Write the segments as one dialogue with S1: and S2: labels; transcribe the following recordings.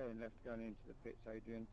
S1: Turn left going into the pits, Adrian.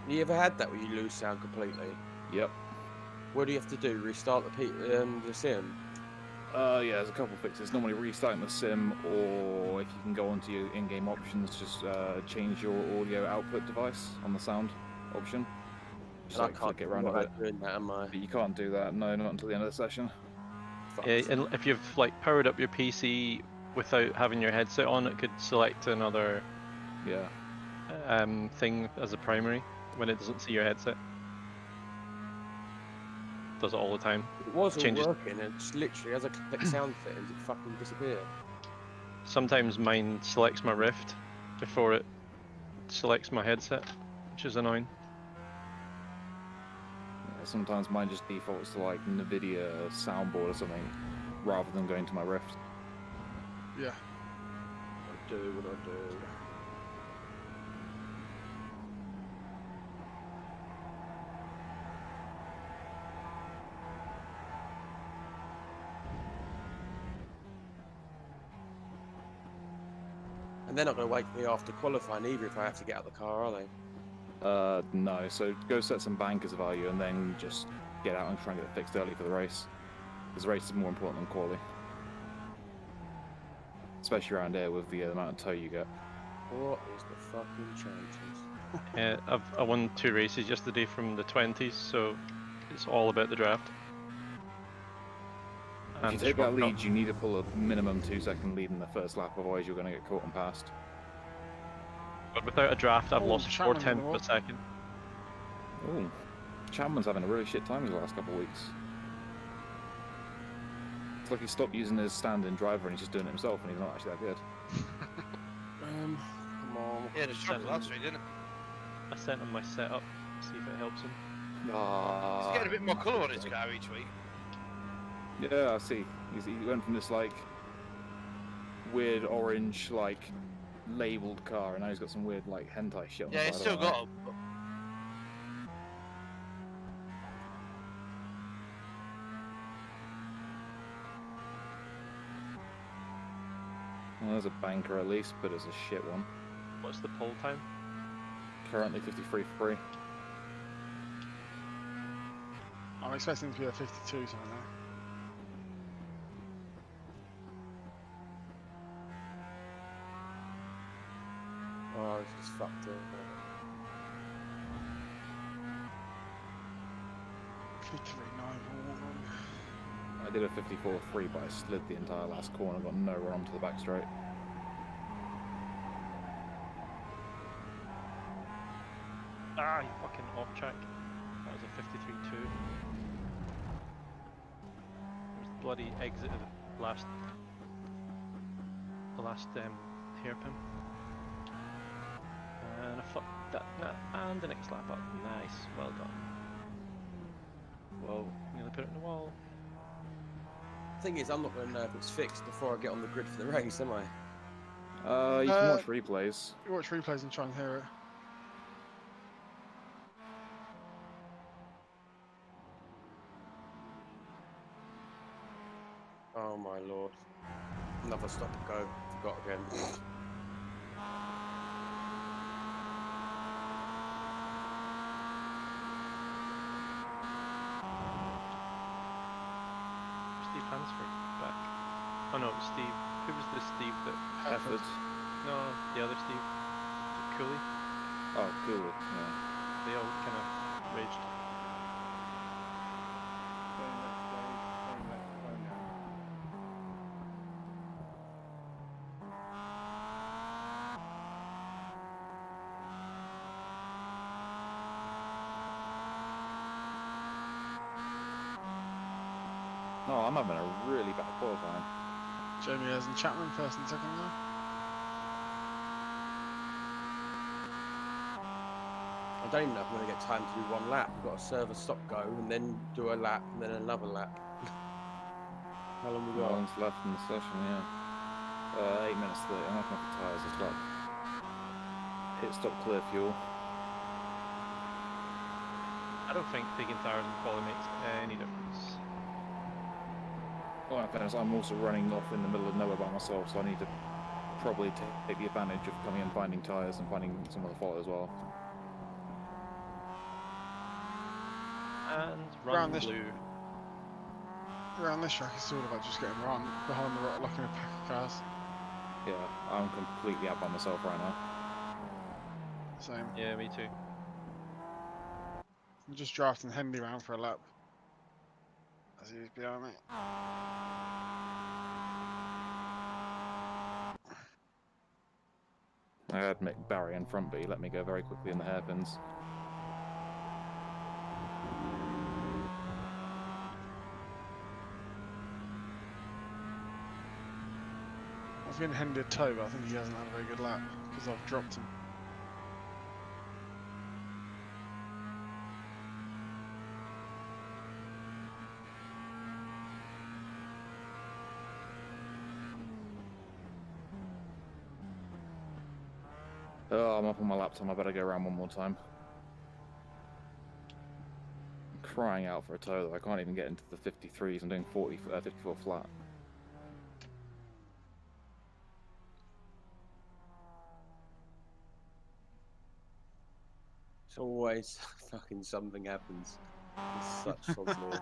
S2: You ever had that where you lose sound completely?
S3: Yep.
S2: What do you have to do? Restart the sim?
S3: Yeah, there's a couple fixes. Normally restarting the sim, or if you can go onto your in-game options, just change your audio output device on the sound option. Just
S2: I
S3: like
S2: can't
S3: flick it around a bit.
S2: doing that, am I?
S3: But you can't do that, no, not until the end of the session.
S4: Yeah, and if you've like powered up your PC without having your headset on, it could select another thing as a primary when it doesn't see your headset. Does it all the time.
S2: It was all working, and just literally as I click sound settings, it fucking disappeared.
S4: Sometimes mine selects my Rift before it selects my headset, which is annoying.
S3: Yeah, sometimes mine just defaults to like NVIDIA soundboard or something, rather than going to my Rift.
S5: Yeah.
S2: I do what I do. And they're not going to wake me after qualifying either if I have to get out of the car, are they?
S3: No. So go set some bankers value and then just get out and try and get it fixed early for the race. Because the race is more important than quali. Especially around here with the amount of tow you get.
S2: What is the fucking chances?
S4: Yeah, I won 2 races yesterday from the 20s, so it's all about the draft.
S3: If you take that lead, you need to pull a minimum 2-second lead in the first lap, otherwise you're going to get caught and passed.
S4: But without a draft, I've lost 4/10 of a second.
S3: Oh, Chapman's having a really shit time in the last couple of weeks. It's like he stopped using his stand-in driver and he's just doing it himself, and he's not actually that good.
S2: Come on.
S5: Yeah, the struggle last week, didn't it?
S4: I sent him my setup, see if it helps him.
S5: He's getting a bit more colour on his car each week.
S3: Yeah, I see. He went from this like weird orange, like labelled car, and now he's got some weird like hentai shit on the side.
S5: Yeah, he's still got them.
S3: Well, there's a banker at least, but it's a shit one.
S4: What's the pull time?
S3: Currently 53.3.
S6: I'm expecting it to be a 52 something there.
S2: Oh, it's just fucked it.
S6: 53.9.
S3: I did a 54.3, but I slid the entire last corner, got nowhere onto the back straight.
S4: Ah, you fucking off track. That was a 53.2. There's the bloody exit of the last hairpin. And I fucked that, and the next lap up. Nice, well done. Whoa, nearly put it in the wall.
S2: Thing is, I'm not going to know if it's fixed before I get on the grid for the race, am I?
S3: You can watch replays.
S6: You watch replays and try and hear it.
S2: Oh my lord. Another stop and go. Forgot again.
S4: Steve Hansford back. Oh no, it was Steve. Who was the Steve that...
S3: Effort.
S4: No, the other Steve. Was it Cooley?
S3: Oh, cool. Yeah.
S4: They all kind of raged.
S1: Going left stage, going left go now.
S3: Oh, I'm having a really bad qualifying.
S6: Jamie has and Chapman first and second now.
S2: I don't even know if I'm going to get time to do one lap. We've got to serve a stop go and then do a lap and then another lap. How long we got?
S3: Long's left in the session, yeah. 8 minutes 30. I'm not going to tyres as well. Hit stop clear fuel.
S4: I don't think taking tyres in quali makes any difference.
S3: Well, in fairness, I'm also running off in the middle of nowhere by myself, so I need to probably take the advantage of coming and finding tyres and finding some other follow as well.
S4: And run
S6: Round this-
S4: blue.
S6: Around this track, it's all about just getting run behind the rock like in a pack of cars.
S3: Yeah, I'm completely out by myself right now.
S6: Same.
S4: Yeah, me too.
S6: I'm just drafting Hendy around for a lap. As he was behind me.
S3: I had Mick Barry in front, but he let me go very quickly in the hairpins.
S6: I was getting Hendy a toe, but I think he hasn't had a very good lap because I've dropped him.
S3: Oh, I'm up on my lap time. I better go around one more time. I'm crying out for a toe, though. I can't even get into the 53s. I'm doing 54 flat.
S2: It's always fucking something happens. It's such sod's law.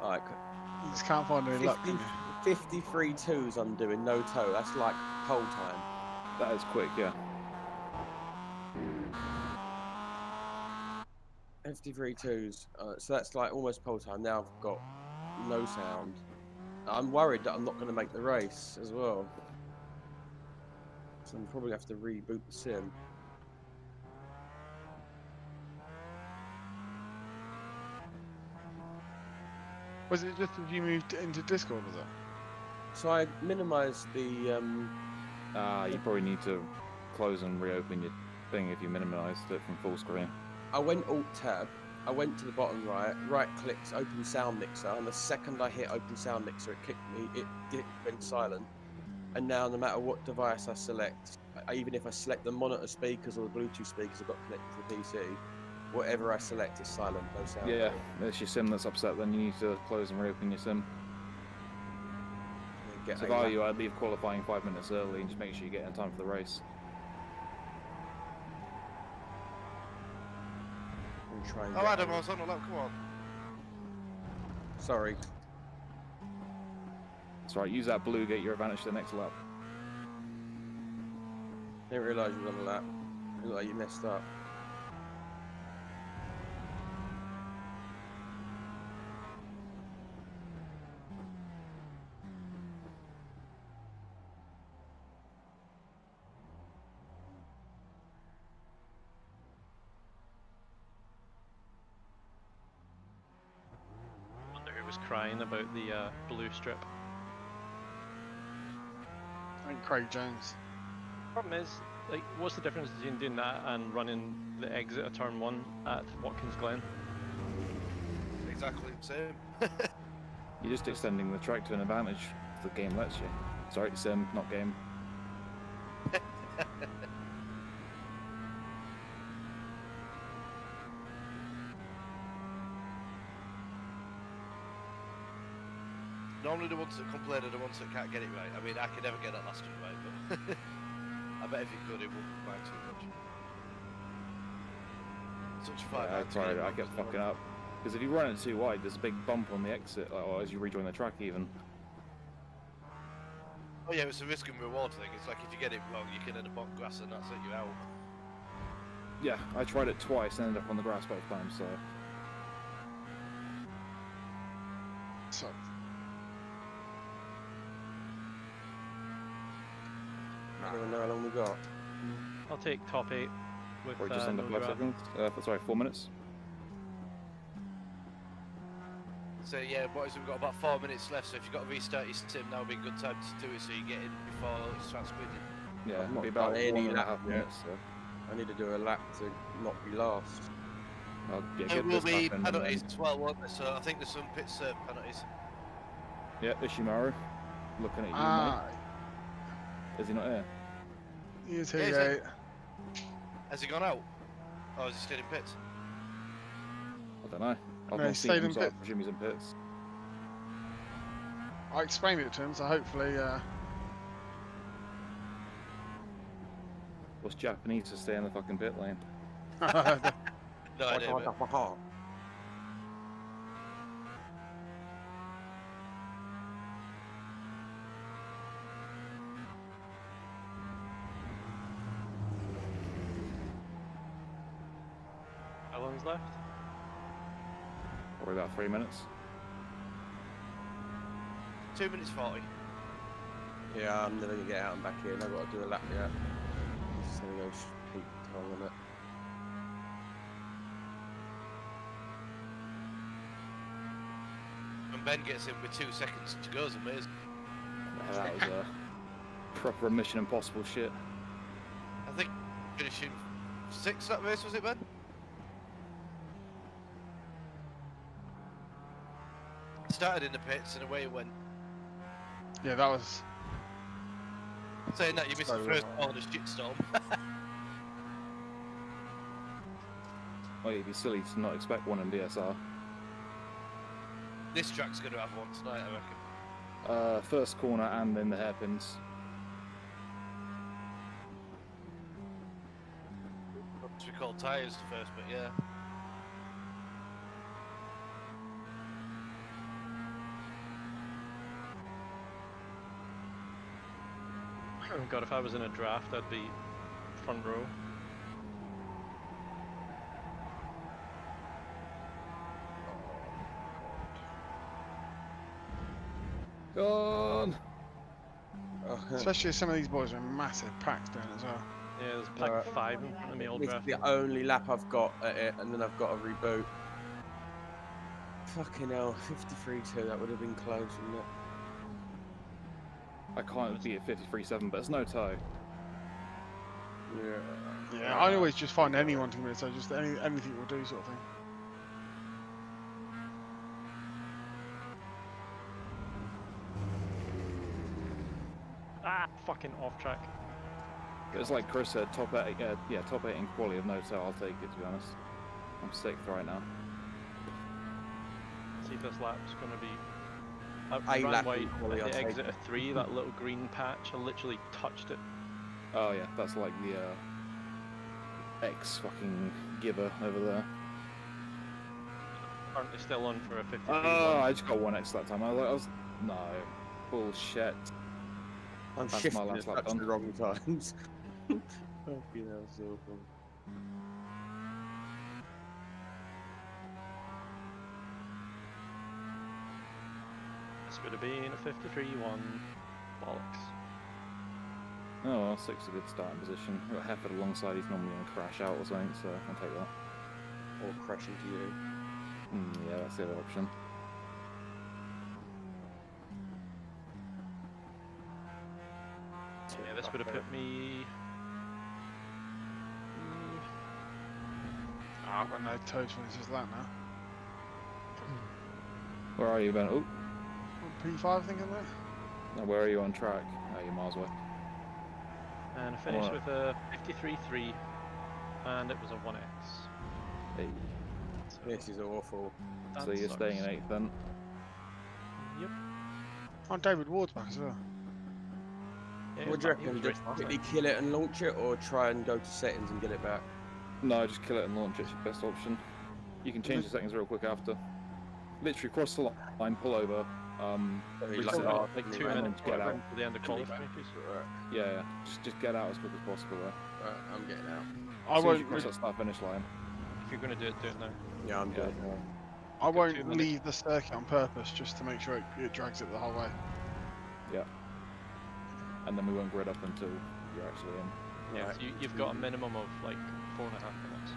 S2: Like,
S6: You just can't find any luck, can you?
S2: 53 twos I'm doing, no toe. That's like pole time.
S3: That is quick, yeah.
S2: 53 twos. So that's like almost pole time. Now I've got no sound. I'm worried that I'm not going to make the race as well. So I'm probably going to have to reboot the sim.
S6: Was it just that you moved into Discord, was it?
S2: So I minimised the
S3: You probably need to close and reopen your thing if you minimized it from full screen.
S2: I went Alt Tab, I went to the bottom right clicked Open Sound Mixer, and the second I hit Open Sound Mixer, it kicked me, it went silent. And now no matter what device I select, even if I select the monitor speakers or the Bluetooth speakers I've got connected to the PC, whatever I select is silent, no sound.
S3: Yeah, it's your sim that's upset, then you need to close and reopen your sim.
S2: get
S3: So
S2: a
S3: if I were
S2: lap.
S3: you, I'd leave qualifying 5 minutes early and just make sure you get in time for the race.
S2: And try and
S5: Oh,
S2: get
S5: Adam,
S2: a-
S5: I was on a lap, come on.
S2: Sorry.
S3: That's right, use that blue, get your advantage to the next lap.
S2: Didn't realise you was on a lap. It looked like you messed up.
S4: I wonder who was crying about the blue strip.
S6: I think Craig Jones.
S4: Problem is, like, what's the difference between doing that and running the exit of turn 1 at Watkins Glen?
S5: Exactly the same.
S3: You're just extending the track to an advantage the game lets you. Sorry, sim, not game.
S5: Normally the ones that complain are the ones that can't get it right. I mean, I could never get that last one right, but I bet if you could, it wouldn't mind too much. Such a fight.
S3: Yeah, I tried it, I kept fucking up. Because if you run it too wide, there's a big bump on the exit, or as you rejoin the track even.
S5: Oh yeah, it's a risk and reward thing. It's like if you get it wrong, you can end up on grass and that's it, you're out.
S3: Yeah, I tried it twice and ended up on the grass both times, so...
S6: So,
S2: I don't know how long we got.
S4: I'll take top 8 with
S3: Or just under
S4: no
S3: 5
S4: draft.
S3: seconds? Sorry, 4 minutes?
S5: So yeah, boys, we've got about 4 minutes left, so if you've got to restart your sim, now would be a good time to do it so you get in before it starts winning.
S3: Yeah,
S2: I've
S3: it'll
S2: not
S3: be about
S2: done any
S3: 1.5
S2: lap yet.
S3: minutes, so...
S2: I need to do a lap to not be last.
S3: I'll
S5: There
S3: get
S5: will
S3: this
S5: be
S3: lap in and
S5: penalties
S3: then-
S5: as well, won't there? So I think there's some pit serve penalties.
S3: Yeah, Ishimaru. Looking at you,
S6: ah,
S3: mate. Is he not here?
S6: he is
S5: Yeah, he's
S6: here.
S5: Has he gone out? Or is he still in pits?
S3: I don't know. I've
S6: No,
S3: not
S6: he
S3: seen
S6: stayed
S3: him,
S6: in
S3: so I
S6: pit.
S3: presume he's in pits.
S6: I explained it to him, so hopefully,
S3: What's Japanese to stay in the fucking pit lane?
S5: No idea, mate.
S4: How long's left?
S3: Probably about 3 minutes.
S5: 2 minutes 40.
S2: Yeah, I'm never gonna get out and back in. I've got to do a lap yet. I'm just gonna go keep tongue on it.
S5: When Ben gets in with 2 seconds to go, it's amazing.
S3: Yeah, that was proper Mission Impossible shit.
S5: I think finishing 6th that race, was it, Ben? Started in the pits and away it went.
S6: yeah, that was.
S5: Saying that you missed the first part of the shitstorm.
S3: Well, you'd be silly to not expect one in BSR.
S5: This track's going to have one tonight, I reckon.
S3: First corner and then the hairpins.
S5: We call tyres the first, but yeah.
S4: Oh god, if I was in a draft, I'd be front row.
S3: Gone!
S6: Especially some of these boys are in massive packs doing it as well.
S4: Yeah, there's pack
S2: Alright.
S4: 5 in front of me all
S2: This is
S4: drafted.
S2: the only lap I've got at it, and then I've got to reboot. Fucking hell, 53.2, that would have been close, wouldn't it?
S3: I can't beat it 53.7, but it's no toe.
S2: Yeah.
S6: Yeah, I always just find anyone to commit, so just anything will do sort of thing.
S4: Ah, fucking off track.
S3: It's like Chris said, top 8, yeah, top 8 in quality of no toe, I'll take it, to be honest. I'm 6th right now.
S4: See if this lap's gonna be I
S2: A
S4: ran
S2: lap
S4: wide
S2: in quali,
S4: at
S2: I'd
S4: the
S2: say.
S4: exit of 3, that little green patch. I literally touched it.
S3: Oh yeah, that's like the X fucking giver over there.
S4: Currently still on for a 53.
S3: Oh, I just got 1x that time. I was no bullshit.
S2: I'm
S3: That's my
S2: shifting
S3: last
S2: at
S3: lap
S2: such
S3: done.
S2: the wrong times. Fucking hell, so awful.
S4: This would have been a 53-1. Bollocks.
S3: Oh well, 6 is a good starting position. I've got Hefford alongside, he's normally going to crash out or something, so I'll take that.
S2: Or crash into you.
S3: Yeah, that's the other option.
S4: Yeah, this would have put me.
S6: Ah, when no Toad finishes that now.
S3: Where are you, Ben? Oh,
S6: P5, I think, isn't it?
S3: now where are you on track? Oh, you're miles away.
S4: And I finished
S3: Alright.
S4: with a 53-3, and it was a 1x.
S3: Hey.
S4: So
S2: This is awful.
S4: that
S3: So you're staying in
S4: sucks.
S3: 8th then?
S4: Yep.
S6: Oh, David Ward's back as well.
S4: Yeah,
S2: What do you
S4: he
S2: reckon?
S4: was
S2: Just
S4: racing last
S2: quickly
S4: night.
S2: kill it and launch it, or try and go to settings and get it back?
S3: No, just kill it and launch it's your best option. You can change the settings real quick after. Literally cross the line, pull over, reset
S2: like
S3: it,
S2: last
S4: Like
S2: minute,
S4: 2
S2: right?
S3: and then
S4: minutes,
S3: get
S4: whatever,
S3: out.
S4: to the end of qualifying.
S2: Right,
S3: Yeah, just get out as quick as possible there.
S2: right, I'm getting out.
S6: I
S3: As soon as you
S6: won't.
S3: cross that start finish line.
S4: If you're going to do it now.
S2: Yeah, I'm
S3: Yeah.
S2: doing it now.
S6: I
S4: Got 2
S6: won't
S4: minutes.
S6: leave the circuit on purpose just to make sure it drags it the whole way.
S3: Yeah. And then we won't grid up until you're actually in.
S4: Yeah,
S2: Right.
S4: so you've got a minimum of like 4.5 minutes.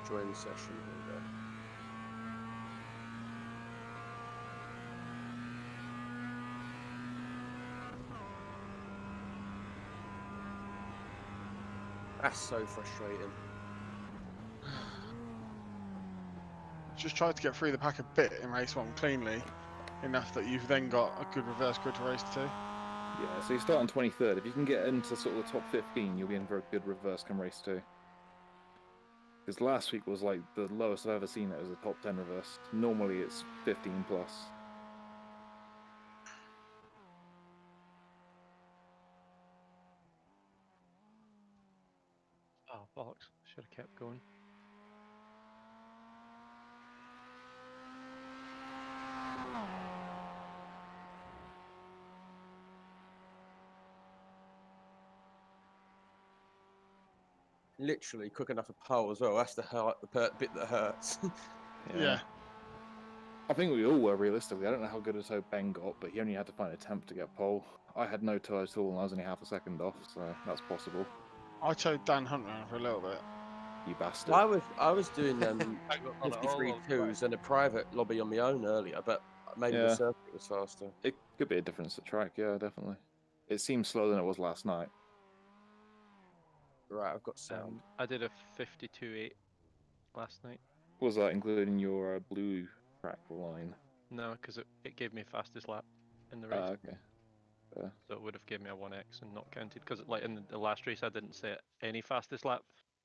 S2: Join the session. Here we go. That's so frustrating.
S6: Just try to get through the pack a bit in race 1 cleanly, enough that you've then got a good reverse grid to race 2.
S3: Yeah, so you start on 23rd. If you can get into sort of the top 15, you'll be in for a good reverse come race 2. Because last week was like the lowest I've ever seen it as a top 10 reverse. Normally it's 15 plus.
S4: Oh, bollocks. Should have kept going.
S2: Literally cooking up a pole as well. That's the bit that hurts.
S6: Yeah.
S3: I think we all were realistically. I don't know how good a toe Ben got, but he only had to find a temp to get pole. I had no toe at all, and I was only half a second off, so that's possible.
S6: I towed Dan Hunt around for a little bit.
S3: You bastard.
S2: I was doing
S4: I got none at all
S2: 53
S4: on the track.
S2: twos and a private lobby on my own earlier, but maybe the
S3: Yeah.
S2: circuit was faster.
S3: It could be a difference at track, yeah, definitely. It seems slower than it was last night.
S2: Right, I've got sound.
S4: I did a 52.8 last night.
S3: Was that including your blue track line?
S4: No, because it gave me fastest lap in the race.
S3: Okay.
S4: So it would have given me a 1x and not counted. Because like in the last race, I didn't set any fastest lap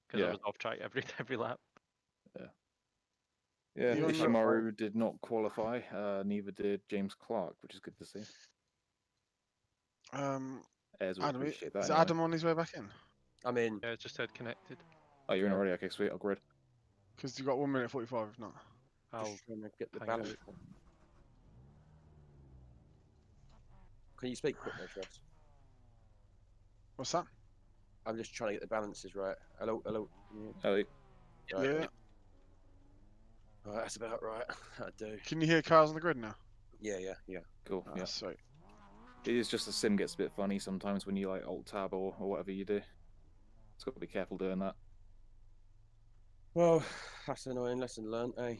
S4: because I
S3: Yeah.
S4: was off track every lap.
S3: Yeah,
S6: You on your-
S3: Ishimaru did not qualify, neither did James Clark, which is good to see. Airs will
S6: Adam,
S3: appreciate
S6: is
S3: that. Anyway.
S6: Adam on his way back in?
S2: I mean,
S4: Yeah, it just said connected.
S3: Oh, you're in already? Okay, sweet, I'll grid.
S6: Because you've got 1 minute 45, if not.
S4: I'll
S2: just trying to get the
S4: hang
S2: balance.
S4: out.
S2: Can you speak quickly, Tress?
S6: What's that?
S2: I'm just trying to get the balances right. Hello, hello.
S3: Ellie.
S2: Right,
S6: Yeah.
S2: right, that's about right. I do.
S6: Can you hear cars on the grid now?
S2: Yeah, yeah, yeah.
S3: Cool,
S6: Ah,
S3: yeah.
S6: sweet.
S3: It is just the sim gets a bit funny sometimes when you like alt-tab or whatever you do. It's got to be careful doing that.
S2: Well, that's an annoying lesson learned, eh?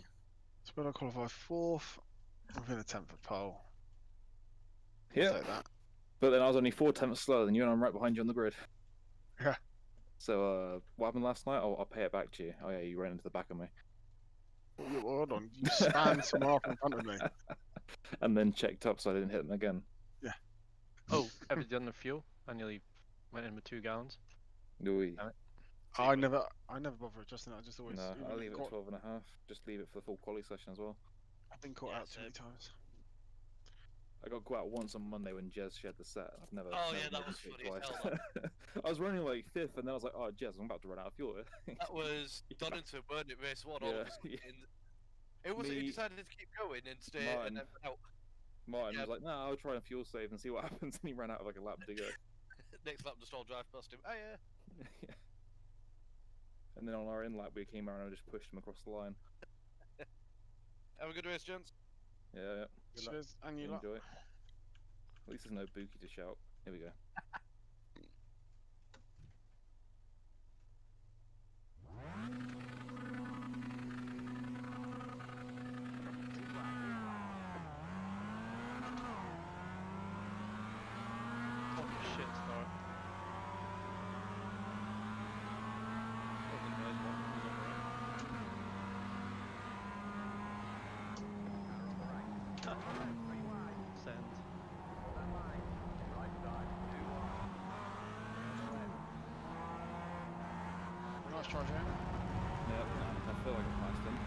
S6: So when I qualify 4th, within a 10th of pole.
S3: Yeah.
S6: Take that.
S3: But then I was only 4 tenths slower than you, and I'm right behind you on the grid.
S6: Yeah.
S3: So, what happened last night? I'll pay it back to you. Oh yeah, you ran into the back of me.
S6: Yeah, well, hold on. You stand someone off in front of me.
S3: And then checked up so I didn't hit them again.
S6: Yeah.
S4: Oh, have you done the fuel? I nearly went in with 2 gallons.
S3: Ooh.
S6: I never bother adjusting it. I just always.
S3: No,
S6: even
S3: I leave it
S6: got-
S3: at 12.5. Just leave it for the full quali session as well.
S6: I've been caught
S5: Yeah,
S6: out too many times.
S3: I got caught out once on Monday when Jez shared the set. I've never.
S5: Oh,
S3: never
S5: yeah, that
S3: made a
S5: was
S3: mistake
S5: funny as
S3: twice.
S5: hell,
S3: I was running like 5th, and then I was like, "Oh, Jez, I'm about to run out of fuel."
S5: That was Donington, weren't it? Race 1, all
S3: Yeah,
S5: of us.
S3: yeah.
S5: It was. He
S3: Me-
S5: decided to keep going and stay
S3: Martin.
S5: and then out.
S3: Martin
S5: Yeah.
S3: was like, "No, I'll try and fuel save and see what happens," and he ran out of like a lap to go.
S5: Next lap, just all drive past him. Oh yeah.
S3: Yeah. And then on our in lap, we came around and just pushed him across the line.
S5: Have a good race, gents.
S3: Yeah, yeah.
S2: Good luck.
S6: Cheers, and you lot.
S3: Enjoy. At least there's no Buki to shout. Here we go.
S4: What a shit start. I didn't realise what was on the right. Send.
S6: Nice try, Jamie.
S3: Yeah, I feel like I passed him.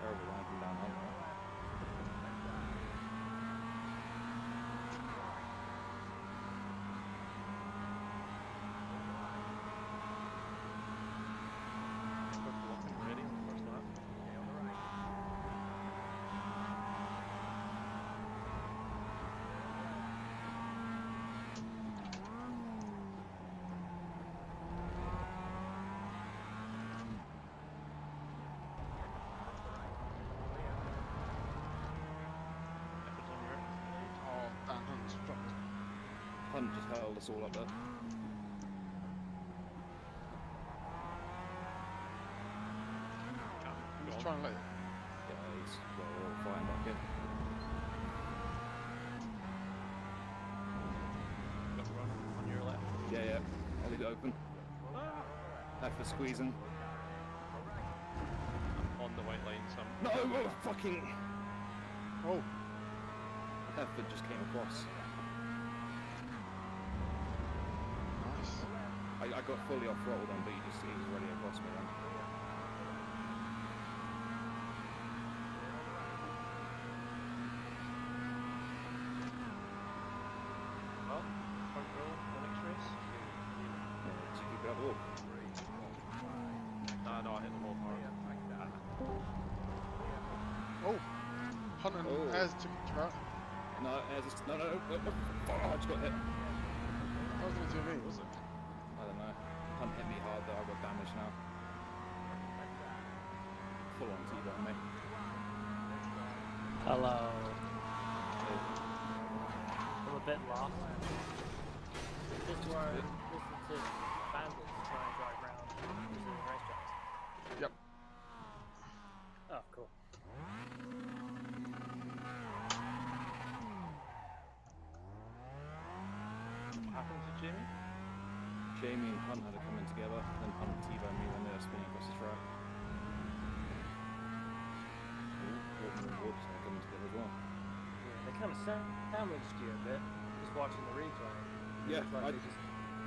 S3: Terrible line from down Hunt.
S4: Fucking ready on the first lap. Efforts on your
S6: Oh, Dan Hunt's dropped.
S3: Hunt just held us all up there.
S6: I'm just trying to let it.
S3: Yeah, he's well, we're all fine back in.
S4: got run on your left.
S3: Yeah, yeah. I'll leave it open. F for squeezing.
S4: On the white line, some.
S3: No, oh, fucking.
S6: Oh,
S3: Hefford just came across.
S6: nice.
S3: I got fully off throttle then, but he was already across me then.
S4: Well, front row, the next race.
S3: Did you keep it up? Oh,
S4: No, I hit the wall hard.
S6: Oh, Hunt and
S3: Oh.
S6: Ayres took it out.
S3: no, no. Oh, I just got hit.
S6: That was going to do me, was it?
S3: I don't know. Hunt hit me hard though, I got damage now. Full on T-bone me.
S7: Hello.
S3: Hey,
S7: I'm a bit lost. This is where I listen to bandits try and drive around using racetracks.
S6: Yep.
S7: Oh, cool.
S4: What happened to Jamie?
S3: Jamie and Hunt had it coming together, then Hunt T-boned me when they were spinning across the track. Gordon and Woods are coming together as well.
S7: Yeah, they kind of sandwiched you a bit, just watching the replay.
S3: Yeah,
S7: It's like they just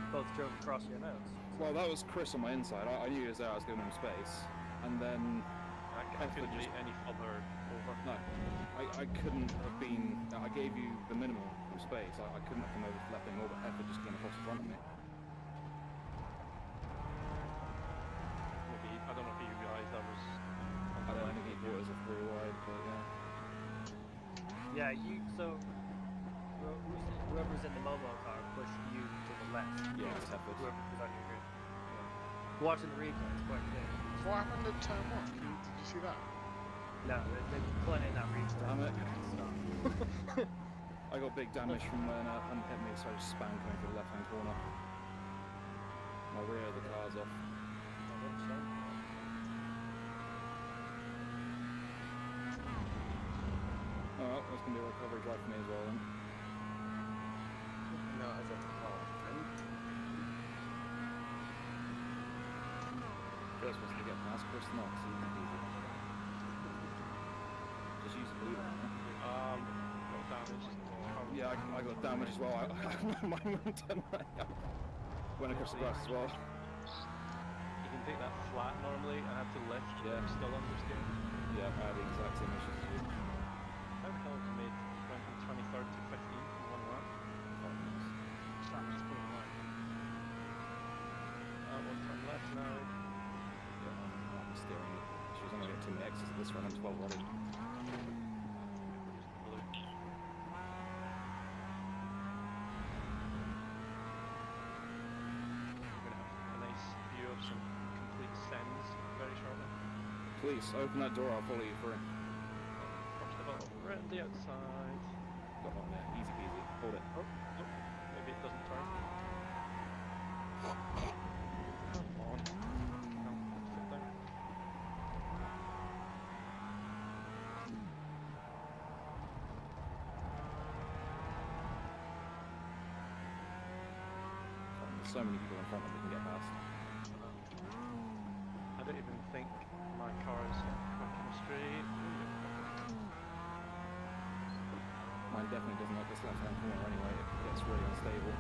S7: both drove across your nose.
S3: well, that was Chris on my inside. I knew he was there, I was giving him space. And then,
S4: I
S3: Hefford
S4: couldn't
S3: just-
S4: be any further over.
S3: no, I couldn't have been, I gave you the minimal space. I couldn't have come over to left anymore, but Hefford just came across in front of me.
S4: Maybe, I don't know if you realised that was on
S3: I
S4: the
S3: don't
S4: line.
S3: think he thought it was a three wide, but yeah.
S7: Yeah, so whoever's in the mobile car pushed you to the left.
S3: Yeah, it's Hefford.
S7: Whoever was on your grid. Yeah. Watching the replay, it's quite clear.
S6: What happened at turn 1? Did you see that?
S7: No, they put in that replay.
S3: Damn it.
S7: Stop.
S3: I got big damage from when Hunt hit me, so I just spam coming through the left hand corner. My rear of the car's off. Oh well, that's going to be a recovery drive for me as well then.
S2: No, as a car.
S3: Chris Knox, easy peasy. Just use the blue one, huh?
S4: Got damaged.
S3: Yeah, I got damage as well. Mine went turn right up. Went across the grass as well.
S4: You can take that flat normally and have to lift.
S3: Yeah.
S4: I'm still understeer.
S3: Yeah, I had the exact same issues as you.
S4: How the hell have you went from 23rd to 15th in one lap?
S6: Stamina's pretty right.
S4: One turn left now.
S3: Yeah, I'm steering it. She was only getting too many X's at this run. I'm 12 already.
S4: Blue. We're going to have a nice view of some complete sends very shortly.
S3: Please, open that door, I'll follow you through.
S4: First of all, round the outside.
S3: Got one there, easy peasy. Hold it.
S4: Oh, maybe it doesn't turn. Come on. No, sit down.
S3: There's so many people in front that we can get past.
S4: I don't even think my car is working straight.
S3: Mine definitely doesn't like this left-hand corner anyway, it gets really unstable.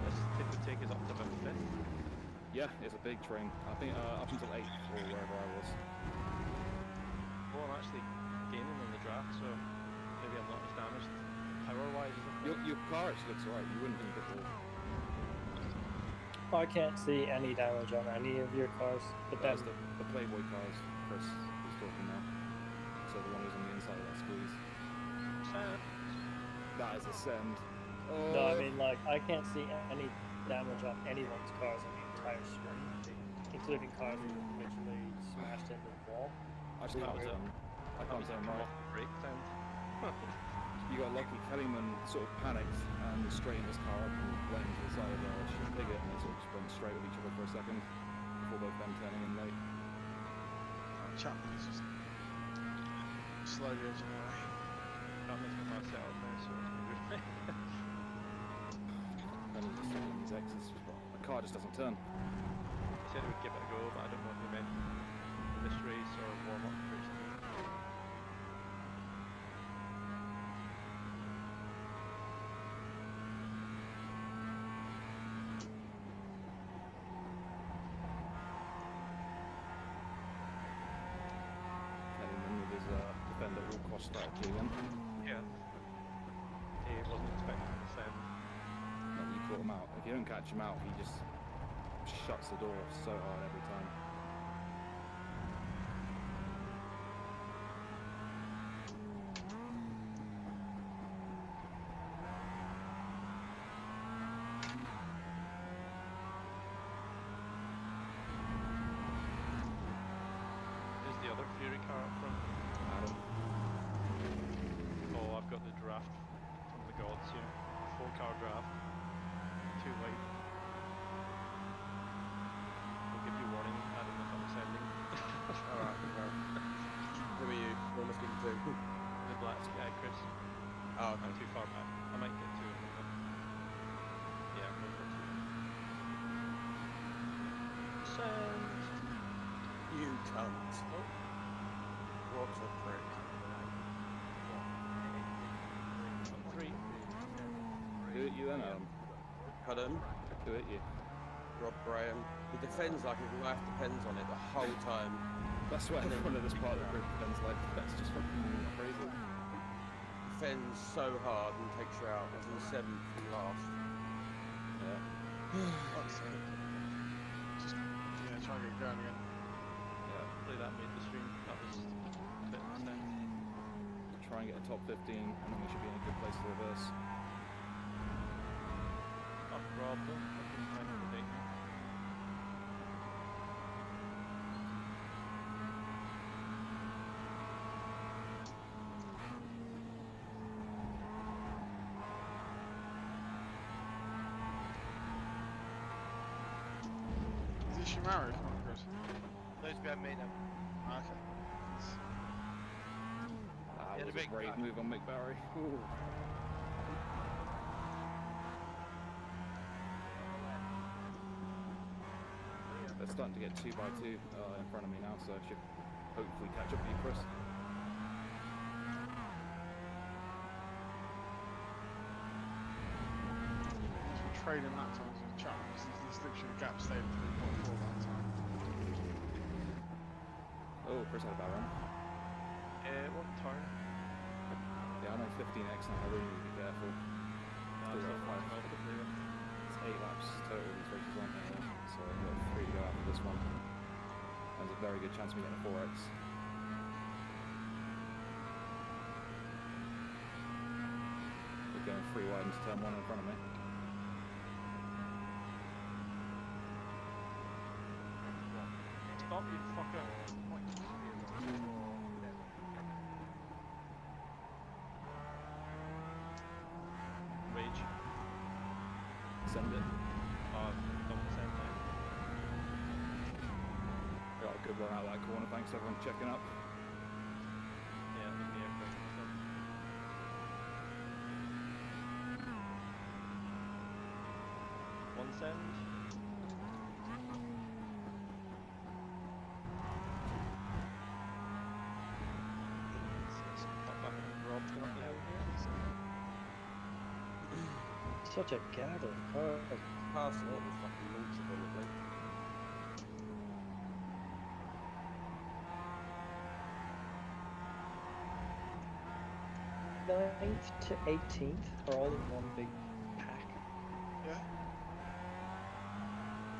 S4: This could take us up to about 5th.
S3: Yeah, it's a big train. I think up until 8th or wherever I was.
S4: Well, I'm actually gaining on the draft, so maybe I'm not as damaged power-wise as I thought.
S3: Your car actually looks alright, you wouldn't think it will.
S7: I can't see any damage on any of your cars, but
S3: That's
S7: then
S3: the Playboy cars Chris is talking now. So the one who's on the inside of that squeeze. That is a send. Oh.
S7: no, I mean like I can't see any damage on anyone's cars on the entire screen, including cars that were literally smashed into the wall.
S3: Actually,
S4: That was
S3: I can't say I'm right.
S4: Brake sound.
S3: You got lucky. Kellyman sort of panicked and straightened his car up and went into the side of the Bigot, and they sort of just went straight at each other for a second before both them turning in late.
S6: Chapman is just slowly edging away.
S4: That makes me myself now, so it's been good.
S3: And just on these exits, but the car just doesn't turn.
S4: He said he would give it a go, but I don't know if he meant this race or warm-up race 2.
S3: Kellyman with his defender all cross strategy again.
S4: Yeah. He wasn't expecting to send.
S3: No, you caught him out. If you don't catch him out, he just shuts the door so hard every time.
S4: Who's the other Fury car up front?
S3: Adam.
S4: Oh, I've got the draft from the gods here. 4-car draft. 2 wide. I'll give you warning, Adam, if I'm sending.
S2: Alright, who are you? You're almost getting 2.
S4: The black Chris.
S2: Oh,
S4: I'm
S2: okay.
S4: too far back. I might get 2 of them though. Yeah, I'm going for 2. Send!
S2: You cunt.
S4: Oh,
S2: What a prick.
S4: 3.
S3: Do it you then, Adam.
S2: Pardon?
S3: Do it you.
S2: Rob Graham. He defends like his life depends on it the whole time.
S3: That's why everyone of this part of the group defends like that's just fucking crazy.
S2: Defends so hard and takes you out. As in 7th from last.
S3: Yeah.
S6: Fuck's sake. Just try and get going again.
S4: Yeah, hopefully that made the stream. That was a bit of a send.
S3: Try and get a top 15 and then we should be in a good place to reverse.
S4: Fuck Rob though. I couldn't find the date.
S6: Is this your married? Oh, Chris.
S5: Those behind me now.
S6: Okay.
S3: That
S5: Yeah,
S3: was
S5: the
S3: a
S5: big
S3: great
S5: back.
S3: move on Mick Barry. Ooh. They're starting to get 2 by 2 in front of me now, so I should hopefully catch up with you, Chris.
S6: Trading that time as a chat. This literally the gap stayed at 3.4 that time.
S3: Oh, Chris had a bad run.
S4: What turn?
S3: Yeah, I'm on 15x now. I really need to be careful.
S4: No,
S3: Still got 5. It's 8 laps total these races aren't there, so I've got 3 to go after this one. There's a very good chance of me getting a 4x. We're going 3 wide into turn 1 in front of me.
S4: Stop, you fucker. Rage.
S3: Send it.
S4: Don't send now.
S3: Got a good run out of that corner, thanks everyone for checking up.
S4: Yeah, leave me out quick. One send.
S8: Such a gathering car.
S2: Passing it was fucking launcher probably.
S8: Ninth to 18th are all in one big pack.
S6: Yeah.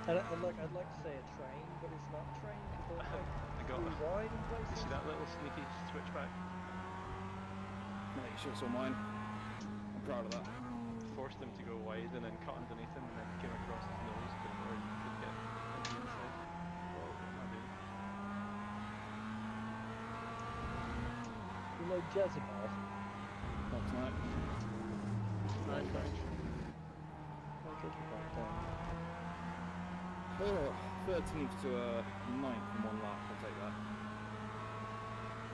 S8: And I'd like to say a train, but it's not a train because they're
S4: I
S8: like
S4: got
S8: really wide in
S4: You
S8: places.
S4: see that little sneaky switchback?
S3: Mate, you should have saw mine. I'm proud of that.
S4: Forced him to go wide and then cut underneath him and then came across his nose before he could get into the inside. What am I doing?
S8: You know Jezebel.
S3: Not tonight.
S6: Nice range.
S8: I'll get you back down.
S3: Oh, 13th to 9th in 1 lap, I'll take that.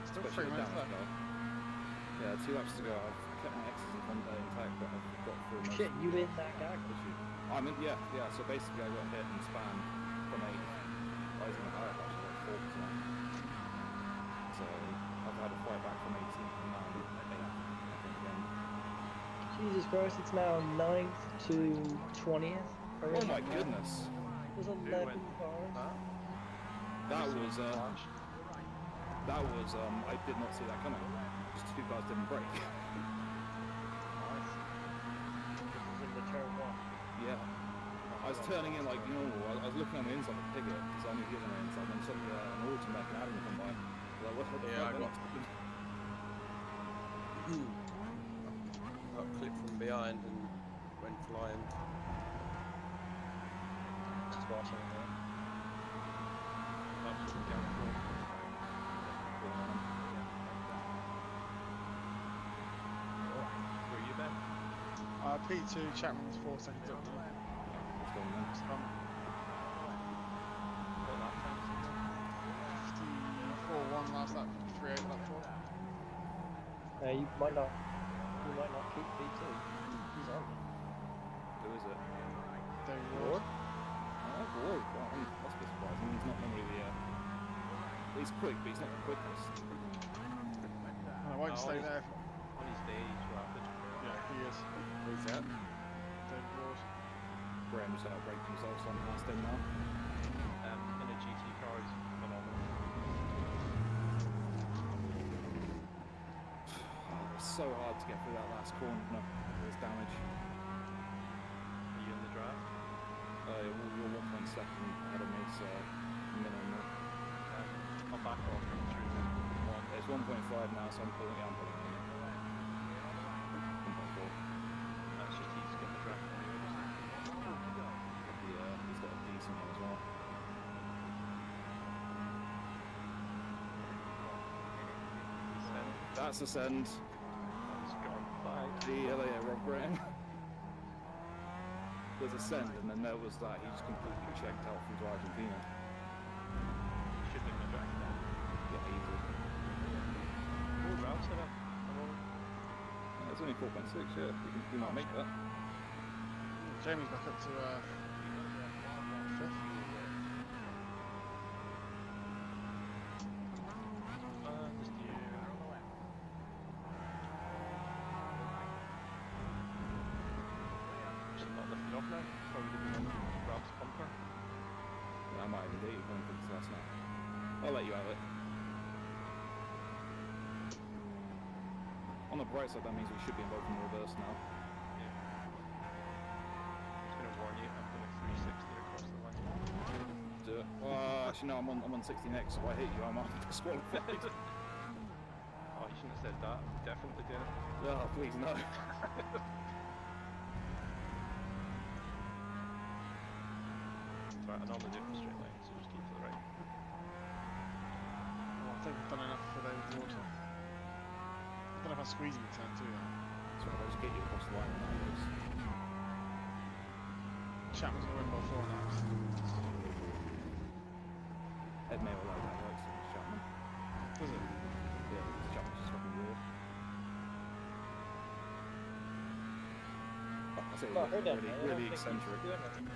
S6: Still
S3: Especially
S6: 3
S3: with
S6: minutes
S3: damage
S6: left.
S3: though. Yeah, 2 laps to go. I've kept my X's intact, but I've got through most
S8: Shit,
S3: of
S8: you
S3: the
S8: in that gag?
S3: issue. I'm in, yeah, so basically I got hit and spanned from 8th, rising a higher actually like 4%. So I've had to fight back from 18th and now I'm at 8th, I think again.
S8: Jesus Christ, it's now 9th to 20th.
S3: Oh my goodness!
S8: There's 11 cars.
S3: That was, I did not see that coming. Just 2 cars didn't brake.
S8: Nice. This is in the turn 1.
S3: Yeah. I was turning in like normal. I was looking on the inside of the pivot because I knew he was on the inside. And then suddenly an automatic and Adam come by. Like, what the
S2: Yeah,
S3: fuck?
S2: Got clipped from behind and went flying.
S8: Just watching it there.
S4: Absolutely careful. Where are you, Ben?
S6: P2, Chapman's 4 seconds up now.
S3: What's going on?
S6: It's
S4: What lap time is it?
S6: 54.1 last lap, 53.8 lap 4.
S8: You might not keep P2. He's on.
S3: Who is it?
S6: David
S8: Ward?
S6: Ward.
S3: Oh, Ward. Well, that's a bit surprising. He's not normally the... he's quick, but he's not the quickest.
S6: I won't
S4: Oh,
S6: stay
S4: he's-
S6: there.
S4: On his day, he's rapid.
S6: Yeah, he is.
S2: Who's that?
S6: David Ward.
S3: Graham's outbreak himself, so I'm past him now.
S4: In a GT car, he's phenomenal.
S3: It's so hard to get through that last corner. There's damage.
S4: Are you in the draft?
S3: You're 1.2 ahead of me, so minimum.
S4: I'll back off and through the one.
S3: It's 1.5 now, so I'm pulling in. 1.4.
S4: That's just he's getting the draft anyway.
S3: Yeah, he's got a decent one as well. That's a send.
S4: That's gone. Bye.
S3: See you later, Rob Graham. There's a send, and then there was that. He just completely checked out through to Argentina.
S4: Should be in the draft then.
S3: Yeah, easy.
S4: Oh, round set up.
S3: Yeah, it's only 4.6, yeah. We might make that.
S6: Jamie's back up to 5th.
S3: I'll let you have it. On the bright side, that means we should be involved in the reverse now.
S4: Yeah. I'm just gonna warn you, I'm going 360 across the line.
S3: Do it. Actually, no, I'm on 60 next, so if I hit you, I'm disqualified.
S4: Oh, you shouldn't have said that. I'm definitely doing it.
S3: Oh, please, no.
S4: Right, I normally do it in a straight line, so just keep to the right.
S6: Well, I think I've done enough for those water. I don't know if I'm squeezing the turn too.
S3: So I'll just get you across the line and that goes.
S6: Chapman's gonna win by 4 laps.
S3: Ed May will like that, right? So it's Chapman.
S6: Does it?
S3: Yeah, because Chapman's just fucking weird. I say
S8: Well, I heard that,
S3: really,
S8: mate. I don't
S3: really
S8: think he's
S3: eccentric.
S8: doing anything.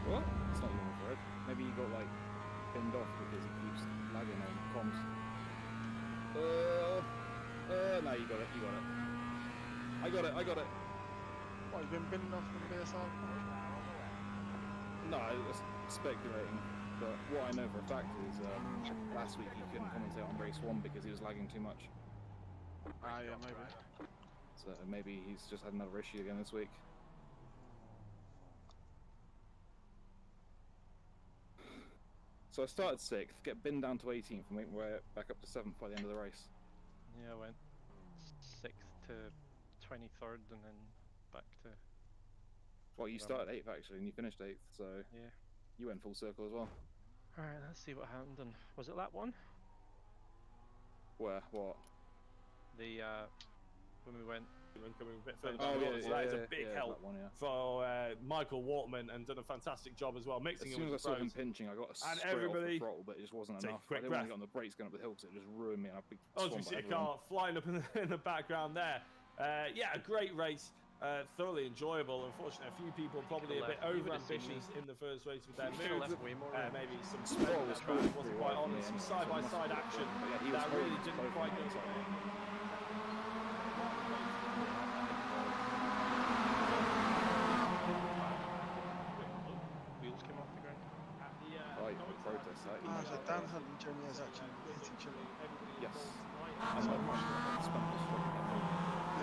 S3: What? It's not even for Ed. Maybe he got like pinned off because he keeps lagging on comms. No, you got it, you got it. I got it.
S6: What, you've been binned off from BSR?
S3: No, I was speculating, but what I know for a fact is last week he couldn't commentate on race 1 because he was lagging too much.
S6: Ah, yeah, maybe.
S3: So maybe he's just had another issue again this week. So I started 6th, get binned down to 18th, and we're back up to 7th by the end of the race.
S4: Yeah, I went 6th to 23rd and then back to...
S3: Well, you started 8th actually, and you finished 8th, so
S4: Yeah.
S3: you went full circle as well.
S4: Alright, let's see what happened. And was it lap 1?
S3: Where? What?
S4: The, when we went...
S9: Coming a bit further
S3: Oh,
S9: down the
S3: yeah,
S9: road, so
S3: yeah,
S9: that is
S3: yeah,
S9: a big
S3: yeah,
S9: help
S3: that one, yeah.
S9: for Michael Waterman, and done a fantastic job as well, mixing
S3: As
S9: it
S3: soon
S9: with
S3: as I
S9: the
S3: saw him
S9: pros.
S3: pinching, I got a
S9: And
S3: straight off
S9: everybody
S3: the throttle, but it just wasn't
S9: take a
S3: enough. I
S9: quick
S3: didn't want
S9: breath.
S3: to get on the brakes going up the hill because it just ruined me, and I'd be
S9: Oh,
S3: swamped
S9: you see
S3: by
S9: a
S3: everyone.
S9: car flying up in the background there. Yeah, a great race. Thoroughly enjoyable. Unfortunately, a few people probably a bit
S4: You would've seen
S9: over-ambitious in the first race with their
S4: You should've
S9: moves.
S4: left way more
S9: Maybe some
S3: Sproul
S9: spin
S3: was
S9: that track wasn't
S3: pretty
S9: quite
S3: wide
S9: on,
S3: for
S9: and
S3: me
S9: some
S3: anyway, so it must
S9: side-by-side
S3: have been
S9: action
S3: good. But yeah, he was
S9: that really
S3: holding
S9: didn't
S3: both
S9: quite
S3: on
S9: go
S3: the
S9: to
S3: outside.
S9: plan.
S4: Wheels came off the ground.
S3: Right, the protest that.
S6: Ah, so Dan Hunt and Jeremy has actually hit each other.
S3: Yes. And my spun was struggling.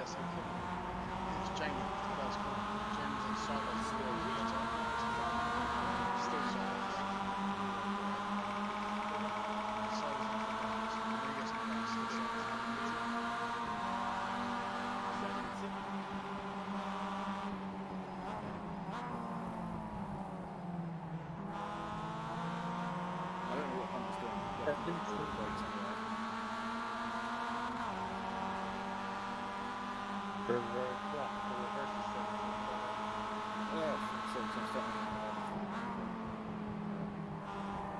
S6: Yes, so it's Jamie, the first call. Jamie's on sideways. Still sideways.
S3: I don't know what Hunt was doing. He
S8: That
S3: got
S8: didn't
S3: all the
S8: seem-
S3: brakes anyway. Oh, so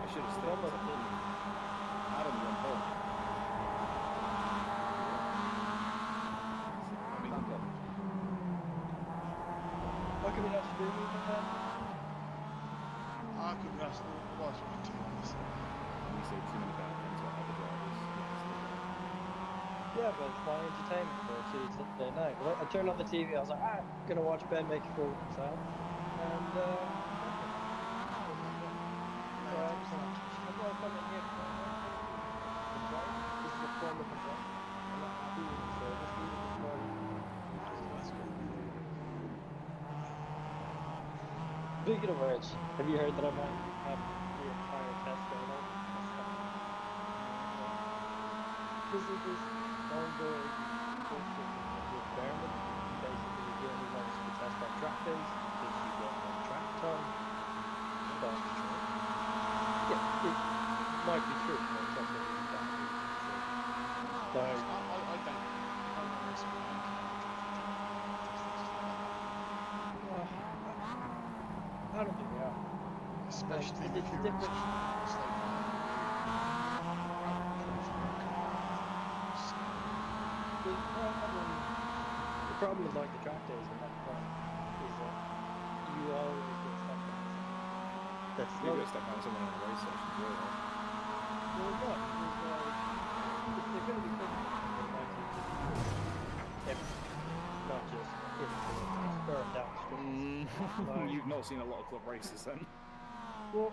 S3: I should have stayed. Adam went home.
S8: What can we actually do with that?
S6: I could be asked the boss one too.
S3: We say too many bad things about other drivers.
S8: Yeah, but it's my entertainment for a Tuesday night. Well, I turned on the TV, I was like, I'm gonna watch Ben make a fool of himself. And, I'm come in here for this is a form of control. I'm not happy with the service, even this morning. Speaking of which, have you heard that I might have the entire test going on? Because of this ongoing bullshit with Behrman, basically he only wants to test on track days because you get more track time. That's true. Yeah, it might be true, but it's not really that true. So,
S6: I don't.
S8: I don't think we are.
S6: Especially
S8: It's
S6: if you're
S8: different. The problem with like the track days and that front is that you always get stuck on something. That's
S3: You get stuck on someone in a race session as well.
S8: Well, no, if they're going to be quick, they might need to be not just burn downstream.
S3: You've not seen a lot of club races then.
S8: Well,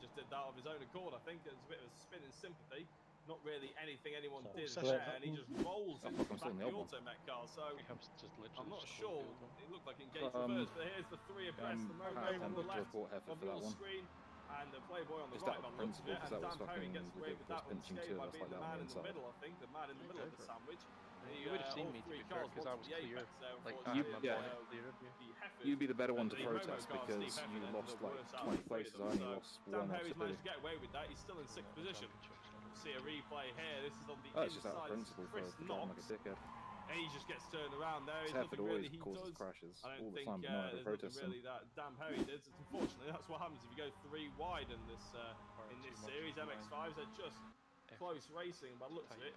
S9: just did that of his own accord. I think it was a bit of a spin in sympathy. Not really anything anyone
S8: So,
S9: did
S6: session.
S9: there, and he just rolls
S3: Oh,
S9: into
S3: fuck,
S9: the
S3: I'm
S9: back
S3: still
S9: of
S3: in
S9: the
S3: the old one.
S9: Auto Mech car. So
S4: I was just literally
S9: I'm not
S4: just
S9: sure.
S4: cornfield then.
S9: It looked like engaged reverse, but here's the three abreast. The Momo on the
S3: tempted to
S9: left
S3: report Heifer
S9: of
S3: for that
S9: your
S3: one.
S9: screen, and the Playboy on the
S3: Just
S9: right
S3: out
S9: by
S3: of
S9: the looks of
S3: principle,
S9: it.
S3: because
S9: And
S3: that was
S9: Dan Perry
S3: fucking
S9: gets away with
S3: ridiculous,
S9: that one
S3: pinching
S9: escape
S3: two
S9: by
S3: of us
S9: being
S3: like
S9: the
S3: that on
S9: man
S3: the
S9: in the
S3: inside.
S9: middle. I think the man in the middle of the sandwich.
S4: You would have seen
S9: All
S4: me, to
S9: three
S4: be fair,
S9: cars
S4: because I
S9: wanted
S4: was
S9: the
S4: clear.
S9: apex there,
S4: Like,
S9: unfortunately.
S4: I had my
S3: yeah.
S4: bonnet clear of you.
S9: The Heifers,
S3: You'd be the better one
S9: but
S3: to
S9: the Momo
S3: protest
S9: car,
S3: because
S9: Steve Heifer,
S3: you
S9: then
S3: lost
S9: ended up
S3: like
S9: worse out
S3: 20
S9: of the three of
S3: places.
S9: them.
S3: I only
S9: So
S3: lost
S9: Dan
S3: one or
S9: Perry's
S3: two.
S9: managed to get away with that. He's still in
S4: Yeah,
S9: sixth
S4: the
S9: position.
S4: championship's not
S9: We'll
S4: over
S9: see a
S4: yet.
S9: replay here. This is on the
S3: Oh, it's just out of
S9: inside. This is
S3: principle
S9: Chris
S3: for driving like a
S9: Knox.
S3: dickhead.
S9: And he just gets turned around there. There's
S3: Heifer
S9: nothing really
S3: always
S9: he
S3: causes
S9: does.
S3: crashes
S9: I don't
S3: all the
S9: think
S3: time, but no one ever
S9: there's nothing
S3: protests
S9: really
S3: him.
S9: that Dan Perry did. Unfortunately, that's what happens if you go three wide in this
S4: Far too much
S9: series.
S4: of mine.
S9: MX-5s are just close racing by the looks of it.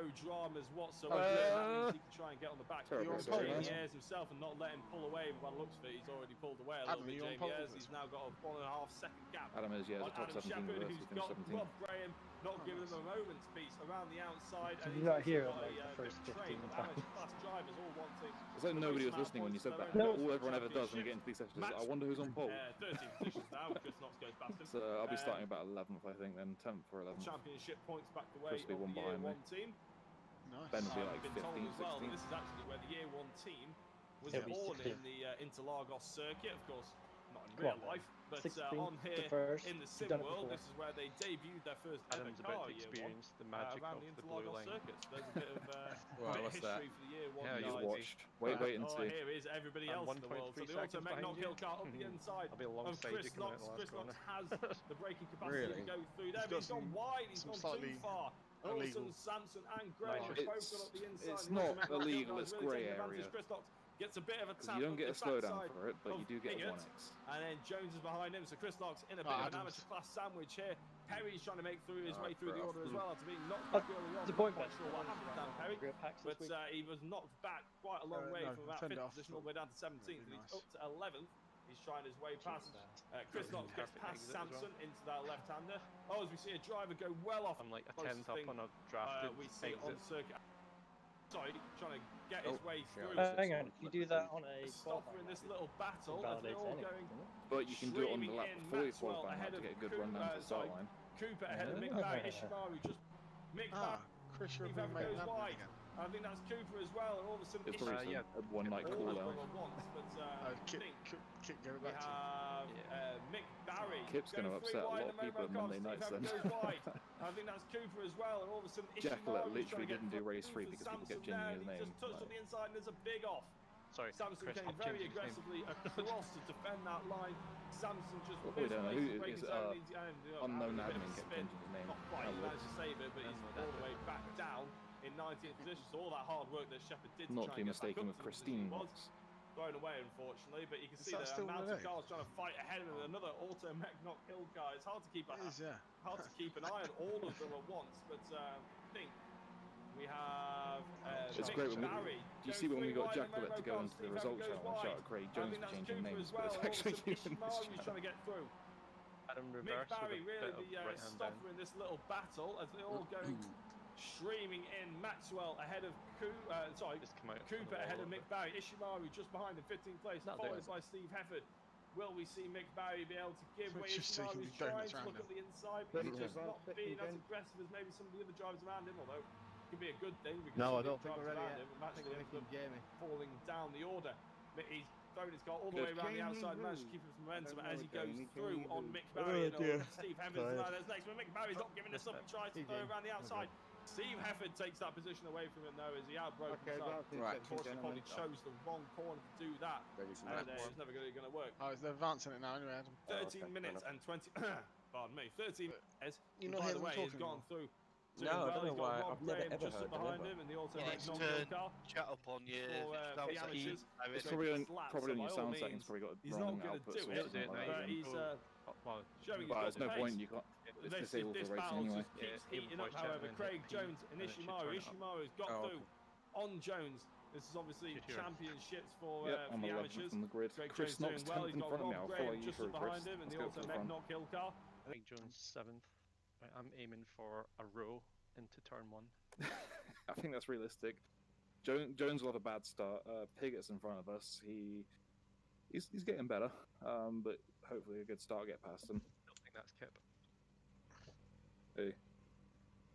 S9: no dramas whatsoever. That means he can try and get on the back.
S3: Terrible
S6: You're on
S3: start.
S6: pole,
S9: Jamie Ayres himself and not let him pull away. By the looks of it, he's already pulled away a little
S6: Adam,
S9: bit.
S6: you're on
S9: Jamie
S6: pole
S9: Ayres,
S6: for this
S9: he's now got a 1.5 second gap.
S3: Adam is, yeah,
S9: on
S3: the top
S9: Adam
S3: 17
S9: Shepherd,
S3: reverse.
S9: who's
S3: He finished
S9: got
S3: 17th.
S9: Rob Graham not giving him a moment's peace around the outside.
S8: So
S9: And
S8: you
S9: he's
S8: got
S9: also
S8: here
S9: got
S8: like
S9: a
S8: the first
S9: good train
S8: 15
S9: of
S8: times.
S9: amateur class drivers all wanting.
S3: It's like nobody was listening when you said that.
S8: No.
S3: All everyone ever does when you get into these sessions is, I wonder who's on pole.
S9: 13 positions now. Chris Knox goes past him.
S3: So I'll be starting about 11th, I think, then 10th or 11th.
S9: Championship points back the way
S3: Chris will
S9: of
S3: be
S9: the
S3: one
S9: Year
S3: behind
S9: 1 team.
S6: Nice.
S3: Ben will be like
S9: I've been told
S3: 15th,
S9: as well that
S3: 16th.
S9: this is actually where the Year 1 team was
S8: He'll be
S9: born
S8: 16th.
S9: in the Interlagos circuit, of course, not in
S8: Come
S9: real
S8: on,
S9: life, but
S8: 16th,
S9: on
S8: the
S9: here
S8: first.
S9: in the
S8: You've
S9: sim
S8: done it
S9: world,
S8: before.
S9: this is where they debuted their first ever
S4: Adam's about
S9: car,
S4: to
S9: Year 1,
S4: experience the magic
S9: around
S4: of
S9: the
S4: the blue
S9: Interlagos
S4: line.
S9: circuit. So there's a bit of
S2: Well,
S9: bit of
S2: what's that?
S9: history for the Year 1
S4: Yeah,
S3: You
S4: you'll
S3: just
S9: guys.
S3: watched. Wait and
S9: Oh,
S3: see.
S9: here is everybody
S4: I'm
S9: else in the world. So
S4: 1.3
S9: the auto
S4: seconds
S9: Mech
S4: behind
S9: Knock
S4: you.
S9: Hill car up the inside
S4: I'll be
S9: of
S4: alongside
S9: Chris
S4: you coming out
S9: Knox.
S4: the last
S9: Chris Knox
S4: corner.
S9: has the braking capacity
S2: Really?
S9: to go through there,
S6: He's
S9: but
S6: got
S9: he's gone
S6: some-
S9: wide, he's
S6: some
S9: gone
S6: slightly
S9: too far. And all of a
S6: illegal
S9: sudden, Samson and Greg have
S6: lines.
S9: both
S3: It's-
S9: gone up the inside.
S3: it's
S9: and the
S3: not
S9: Auto Mech Knock Hill
S3: illegal,
S9: guy
S3: it's
S9: is really
S3: grey
S9: taking advantage.
S3: area.
S9: Chris Knox gets a bit of a
S3: Because
S9: tap
S3: you don't
S9: at
S3: get a
S9: the
S3: slowdown
S9: backside
S3: for it, but you
S9: of
S3: do get a
S9: Piggott.
S3: 1x.
S9: And then Jones is behind him, so Chris Knox in a bit of an amateur class sandwich here. Perry's trying to make through his way through the order as well after being knocked back early on.
S8: The point
S9: Not
S8: was
S9: sure what happened to Dan Perry,
S8: real packs this
S9: but
S8: week.
S9: he was knocked back quite a long way
S6: no,
S9: from about
S6: turned it
S9: 5th
S6: off,
S9: position all the way down to 17th,
S6: that'd
S9: and
S6: be
S9: he's
S6: nice.
S9: up to 11th. He's trying his way past Chris Knox, gets
S4: Perfect
S9: past
S4: exit as well.
S9: Samson into that left-hander. Oh, as we see a driver go well off.
S4: I'm like a
S9: closest
S4: 10th up
S9: thing,
S4: on a drafted
S9: we see on
S4: exit.
S9: circuit. Sorry, trying to get his
S2: Oh,
S9: way
S2: yeah,
S9: through.
S8: Hang on, you do that on a
S9: Stopper in this little battle as they're
S8: validates
S9: all
S8: anything,
S9: going.
S8: doesn't it?
S3: But you can do it on the
S9: Streaming
S3: lap
S9: in
S3: before you
S9: Maxwell
S3: qualify
S9: ahead
S3: to
S9: of
S3: get a good run down to the start line.
S9: Cooper ahead of Mick
S8: Yeah.
S9: Barry, Ishimaru just Mick Barry.
S6: Chris, you're
S9: Steve
S6: being
S9: Evans
S6: made
S9: goes
S6: an admin
S9: wide.
S6: again.
S9: I think that's Cooper as well, and all of a sudden
S3: It's probably
S4: yeah.
S3: a one night
S9: all
S3: cool
S9: of
S3: down.
S9: them at once, but I
S6: Kip,
S9: think
S6: give it
S9: we
S6: back to you.
S9: have Mick Barry.
S3: Kip's going to
S9: going
S3: upset a
S9: wide
S3: lot
S9: in
S3: of
S9: the
S3: people on
S9: Momo car.
S3: Monday nights
S9: Steve
S3: then.
S9: Evans goes wide. I think that's Cooper as well, and all of a sudden
S3: Jackalette
S9: Ishimaru is
S3: literally
S9: trying to get
S3: didn't do race
S9: through
S3: 3
S9: for
S3: because people
S9: Samson
S3: kept changing
S9: now,
S3: his
S9: and he
S3: name.
S9: just touched on the inside, and there's a big off.
S4: Sorry,
S9: Samson
S4: Chris
S9: came
S4: Knox
S9: very
S4: changed his name.
S9: aggressively across to defend that line. Samson just
S3: Well, we don't know who
S9: misplaced the
S3: is,
S9: braking zone. He's, you know,
S3: unknown
S9: having a bit of
S3: admin
S9: a
S3: kept
S9: spin.
S3: changing his name.
S9: Not quite, he
S3: Howard.
S9: managed to save it, but he's all the way back down in 19th position. So all that hard work that Shepard did to
S3: Not
S9: try
S3: to be
S9: and get back
S3: mistaken
S9: up
S3: with
S9: to the position
S3: Christine
S9: he was
S3: Knox.
S9: thrown away, unfortunately. But you can
S6: Is
S9: see
S6: that
S9: that
S6: still
S9: amount
S6: the
S9: of
S6: name?
S9: cars trying to fight ahead of him. Another auto mech knock hill car. It's hard to keep
S6: It is, yeah.
S9: hard to keep an eye on all of them at once, but I think we have
S3: It's
S9: Mick
S3: great when we,
S9: Barry
S3: do you see when we
S9: going
S3: got
S9: three wide in
S3: Jackalette to go
S9: Momo
S3: into the
S9: car.
S3: results
S9: Steve
S3: channel
S9: Evans
S3: and
S9: goes
S3: shout at Craig
S9: wide. I
S3: Jones
S9: think
S3: for
S9: that's
S3: changing
S9: Cooper
S3: names,
S9: as
S3: but
S9: well.
S3: it's
S9: and all of a
S3: actually
S9: sudden
S3: you in this
S9: Ishimaru's
S3: channel.
S9: trying to get through.
S4: Adam
S9: Mick
S4: reverse with
S9: Barry
S4: a
S9: really
S4: bit of
S9: the
S4: right hand down.
S9: stopper in this little battle as they all go streaming in. Maxwell ahead of
S4: Just come out
S9: Cooper
S4: on the
S9: ahead
S4: wall
S9: of
S4: a
S9: Mick
S4: bit.
S9: Barry. Ishimaru just behind him, 15th place,
S4: That'll do
S9: followed
S4: it.
S9: by Steve Hefford. Will we see Mick Barry be able to give way?
S6: Just so you can
S9: Ishimaru's
S6: do
S9: trying
S6: donuts
S9: to
S6: round
S9: look
S6: him.
S9: at the inside, but he's just
S1: Yeah.
S9: not being as aggressive as maybe some of the other drivers around him, although it could be a good thing because
S1: No, I
S9: some
S1: don't
S9: of the
S1: think we're
S9: drivers
S1: ready
S9: around
S1: yet.
S9: him
S1: I think
S9: actually
S1: we're
S9: ended
S1: making
S9: up
S1: Jamie.
S9: falling down the order. But he's thrown his car all the way around the outside, managed to keep his momentum as he goes through on Mick Barry and Steve Hefford. That's next, but Mick Barry's not giving this up. He tries to throw around the outside. Steve Hefford takes that position away from him though as he outbroke himself.
S2: Right.
S9: Unfortunately, probably chose the wrong corner to do that,
S2: Maybe some
S9: and
S2: laps.
S9: it's never going to work.
S6: Oh, they're advancing it now anyway, Adam.
S9: 13
S2: okay,
S9: minutes
S2: fair
S9: and 20. Pardon me, 13 minutes.
S6: You're
S9: By
S6: not
S9: the
S6: hearing
S9: way,
S6: them
S9: he's
S6: talking
S9: gone
S6: anymore.
S9: through.
S2: No, I don't know
S9: He's got
S2: why.
S9: Rob
S2: I've never
S9: Graham
S2: ever
S9: just
S2: heard
S9: up
S2: them
S9: behind
S2: ever.
S9: him, and the also
S5: You need to
S9: non-wheel
S5: turn
S9: car.
S5: chat up on your
S9: For,
S5: sound
S9: the
S5: settings.
S9: amateurs.
S5: I
S3: It's
S5: mean,
S3: probably on,
S9: Slap,
S3: probably
S9: so
S3: on
S9: by
S3: your
S9: all
S3: sound
S9: means,
S3: settings, probably got
S9: he's
S3: running
S9: not gonna
S3: output
S9: do
S3: source
S9: it,
S3: or something like
S9: but
S3: that.
S9: he's
S4: Well,
S9: showing he's
S3: Well,
S9: got
S3: there's
S9: the
S3: no
S9: pace.
S3: point, you can't, it's
S9: This
S3: disabled for
S9: battle
S3: racing anyway.
S9: just keeps
S4: Yeah,
S9: heating
S4: even
S9: up,
S4: voice chat
S9: however.
S4: and
S9: Craig
S4: hit P,
S9: Jones and
S4: and it should
S9: Ishimaru.
S4: turn it up.
S9: Ishimaru's got
S2: Oh,
S9: through on Jones. This is obviously
S4: Should hear.
S9: championships for,
S3: Yep,
S9: for
S3: I'm
S9: the
S3: 11th
S9: amateurs.
S3: from the grid.
S9: Craig
S3: Chris
S9: Jones
S3: Knox
S9: doing well.
S3: 10th
S9: He's
S3: in
S9: got
S3: front of me,
S9: Rob
S3: I'll
S9: Graham
S3: follow you
S9: just
S3: through,
S9: up
S3: Chris.
S9: behind him, and
S3: Let's
S9: the
S3: go
S9: also
S3: for the
S9: Meg
S3: fun.
S9: Knock Hill car.
S4: Big Jones 7th. Right, I'm aiming for a row into turn 1.
S3: I think that's realistic. Jones will have a bad start. Piggott's in front of us. He's getting better, but hopefully a good start get past him.
S4: Don't think that's Kip.
S3: Who?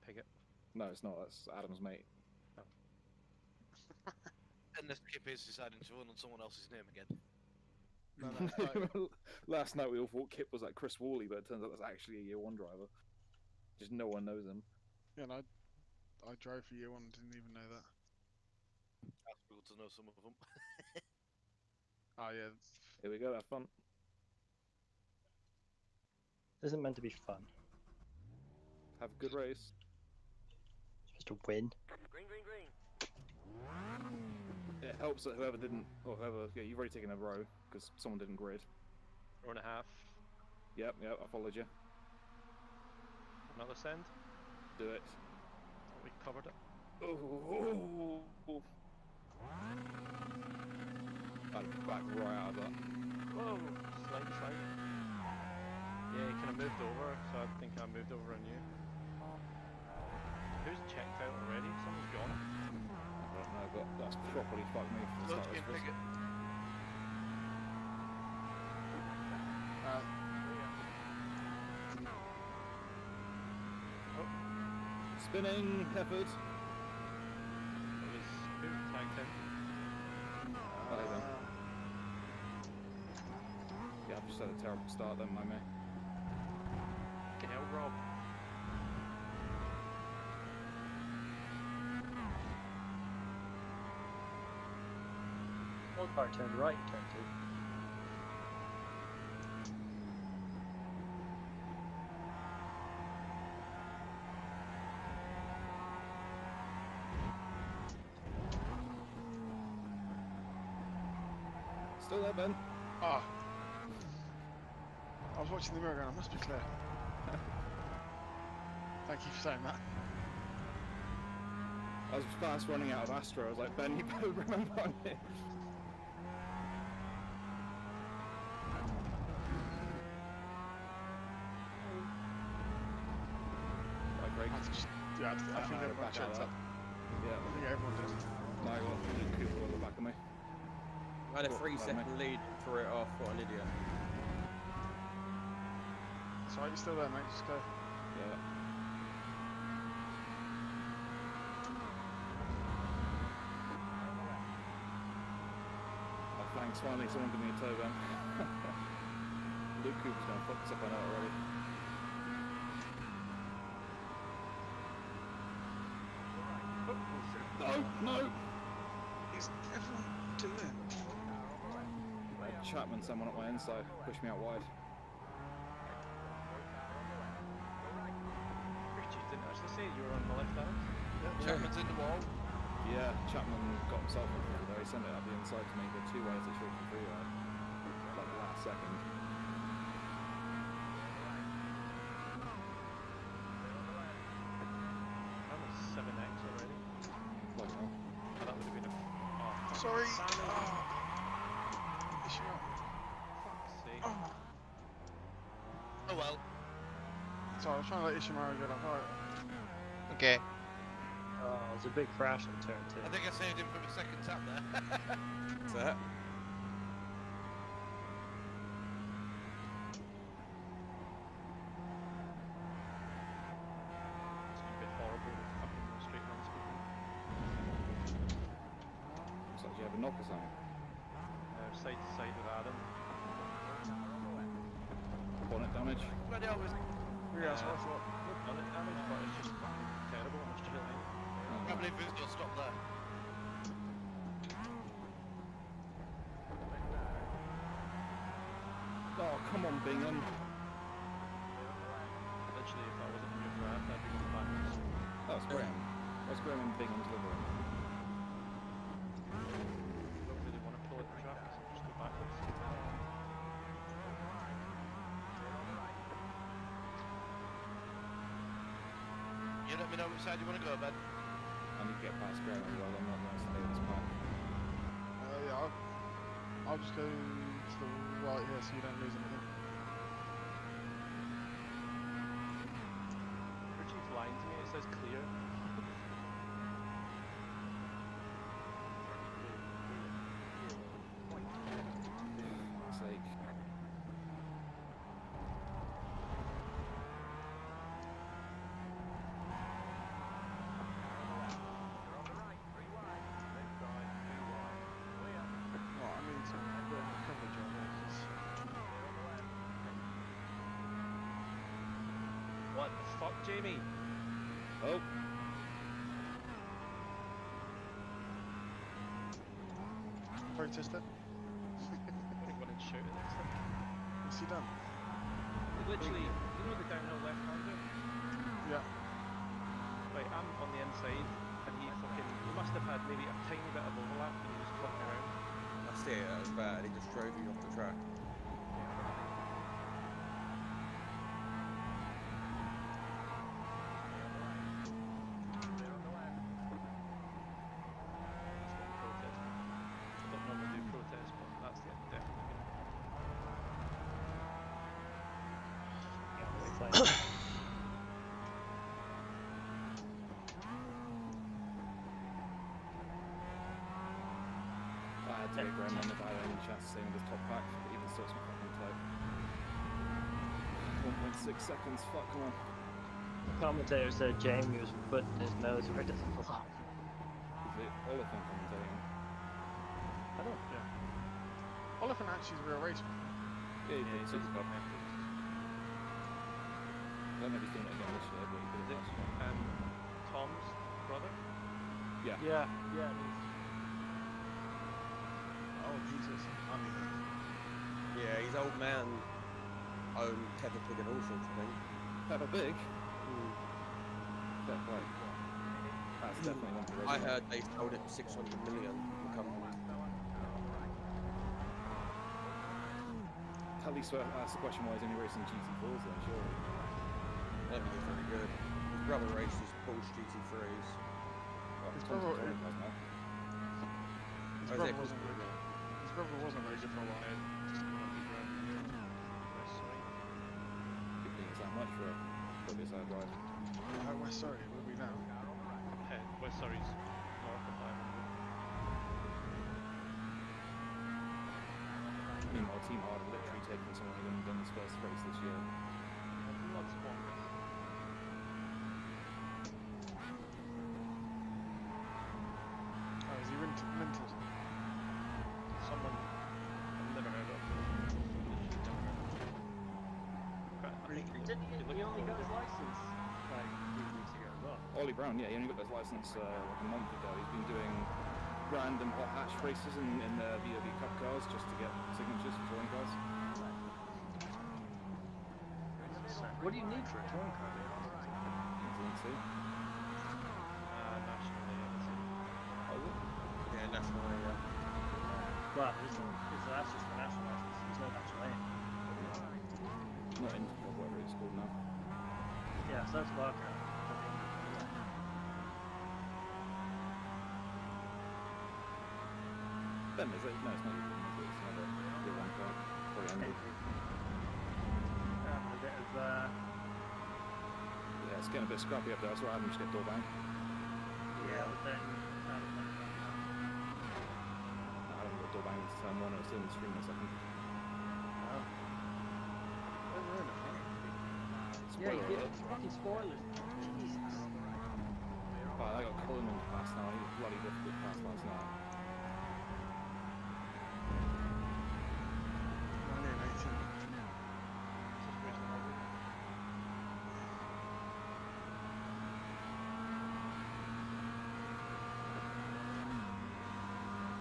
S4: Piggott.
S3: No, it's not. That's Adam's mate.
S5: unless Kip is deciding to run on someone else's name again.
S6: No, it's like,
S3: Last night we all thought Kip was like Chris Worley, but it turns out that's actually a Year 1 driver. Just no one knows him.
S6: yeah, no, I drove for year 1 and didn't even know that.
S5: That's cool to know some of them.
S6: Oh yeah,
S3: Here we go, have fun.
S8: This isn't meant to be fun.
S3: Have a good race.
S8: It's supposed to win.
S7: Green, green, green.
S3: It helps that whoever didn't, or whoever, yeah, you've already taken a row, because someone didn't grid.
S4: Row and a half.
S3: Yep, I followed you.
S4: Another send.
S3: Do it.
S4: We covered it.
S3: Oh, I'd back right out of that.
S4: Whoa! Slight. Yeah, he kind of moved over, so I think I moved over on you. Who's checked out already? Someone's gone.
S3: I don't know, but that's properly fucked me for the
S5: Look,
S3: start of this.
S6: uh,
S3: Spinning, Hefford.
S4: It was who tagged him?
S3: Then. Yeah, I've just had a terrible start, don't mind me.
S4: Fucking hell, Rob.
S8: One car turned right, turn 2.
S3: Still there, Ben?
S6: Ah. I was watching the mirror going, I must be clear. Thank you for saying that.
S3: I was fast running out of Astra. I was like, Ben, you better remember on it. Right, Greg.
S6: I think everyone checked up.
S3: Yeah.
S6: I think everyone did.
S3: No, I got Luke Cooper on the back of me.
S2: I had a
S3: What,
S2: 3-second lead and threw it off. What an idiot.
S6: That's right, you're still there, mate. Just go.
S3: Yeah. Oh, thanks, finally someone give me a tow, Ben. Luke Cooper's going to fuck us up on it already. No!
S6: Is everyone doing?
S3: Chapman, someone at my inside, pushed me out wide.
S4: Richie didn't actually say you were on the left hand.
S5: Chapman's in the wall.
S3: Yeah, Chapman got himself in through there. He sent it up the inside to make it 2 ways that should have been 3 wide. Like last second.
S4: I'm at 7x already.
S3: Like that.
S4: Oh, that would have been a. Oh,
S6: Sorry.
S4: Sammy.
S6: Issue up.
S4: Fuck's sake.
S5: Oh well.
S6: Sorry, I was trying to let Ishimaru get up. Alright.
S5: Okay.
S8: Oh, it was a big crash on turn 2.
S5: I think I saved him from a second tap there.
S2: What's that?
S4: It's a bit horrible with fucking no straight line speed.
S3: Looks like you have a knock or something.
S4: Side to side with Adam.
S3: Bonnet damage.
S5: Bloody hell,
S6: Yeah, that's what I thought.
S4: No bonnet damage, but it's just fucking terrible on a straight line.
S5: I can't believe Vizio stopped there.
S3: Oh, come on, Bingham.
S4: Literally, if I wasn't in your draft, I'd be going backwards.
S3: That was Graham. That was Graham and Bingham's delivering.
S4: Don't really want to pull at the track, so just go backwards.
S5: You let me know which side you want to go, Ben.
S3: I need to get past Graham as well. I'm not going to stay this path.
S6: Yeah, I'll just go to the right here so you don't lose anything.
S4: Richie's lying to me, it says clear.
S3: Fuck's sake.
S6: Oh, I need some coverage on this.
S4: What the fuck, Jamie?
S3: Oh,
S6: Protest it.
S4: I'm going to shoot at this thing.
S6: What's he done?
S4: Literally, you know the downhill left-hander?
S6: Yeah.
S4: Right, I'm on the inside, and he must have had maybe a tiny bit of overlap, and he was flipping around.
S2: That's it, that was bad. He just drove you off the track.
S4: Protest. I don't normally do protest, but that's definitely
S8: It's like,
S3: I had to get Graham on if I had any chance of staying with this top pack, but even still, it's my fucking tight. 1.6 seconds, fuck, come on.
S7: The commentator said Jamie was putting his nose where it doesn't belong.
S3: Is it Oliphant commentating?
S7: I don't.
S6: Yeah. Oliphant actually is a real racer.
S3: Yeah, he did
S4: he's
S3: Super
S4: got
S3: Cup. I don't know if he's doing it again this year, but he did it last year.
S4: Tom's brother?
S3: Yeah.
S7: Yeah, yeah, it is.
S6: Oh Jesus! I mean,
S2: Yeah, his old man owned Peppa Pig and all sorts of things.
S3: Peppa Pig? Fair play. That's definitely one for
S2: I
S3: racing.
S2: heard they sold it for 600 million, the company.
S3: At least ask the question why he's only racing GT4s then, surely.
S2: I think it's very good. His brother races Porsche GT3s.
S3: Well,
S6: His
S3: Tom's
S6: brother-
S3: Tom's now.
S6: his
S2: Oh, is
S6: brother
S2: it?
S6: wasn't very good. His brother wasn't very good for a while.
S3: Good thing it's that much for a WSR drive.
S6: West Surrey, it will be now.
S4: West Surrey's north of 500.
S3: Meanwhile, Team Hard have literally taken someone who hadn't done his first race this year.
S4: Lots of one.
S6: Oh, is he minted?
S4: Someone I've never heard of. Literally never heard of. I think
S7: He only got his license like 3 weeks ago as well.
S3: Ollie Brown, yeah, he only got his license like a month ago. He's been doing random hot hatch races in the VOV Cup cars just to get signatures for touring cars.
S7: What do you need for a touring car?
S3: Nationally,
S2: Oh, yeah, national, yeah.
S7: Well, that's just the national license. There's no national aim.
S3: not Interlagos, whatever it's called now.
S7: Yeah, so that's Walker.
S3: Ben, is it? No, it's not even. It's another year one car. Probably Henry.
S7: A bit of
S3: Yeah, it's getting a bit scrappy up there. I saw Adam just get door banged.
S7: yeah, but then
S3: Adam got door banged into turn one. I was still in the stream in a second.
S7: yeah, you
S3: Spoiler
S7: get
S3: alert.
S7: fucking spoilers. Jesus.
S3: Oh, I got Coleman to pass now. He was bloody difficult to pass last night.
S6: 1918.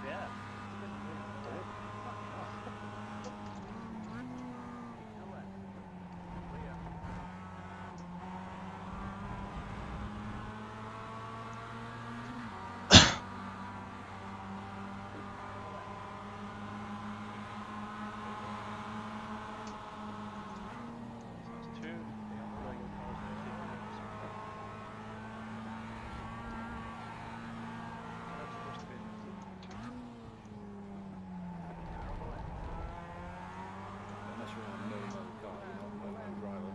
S7: Yeah.
S4: That's two.
S3: Unless you're on a no-mode car, you're not a no-mode driver.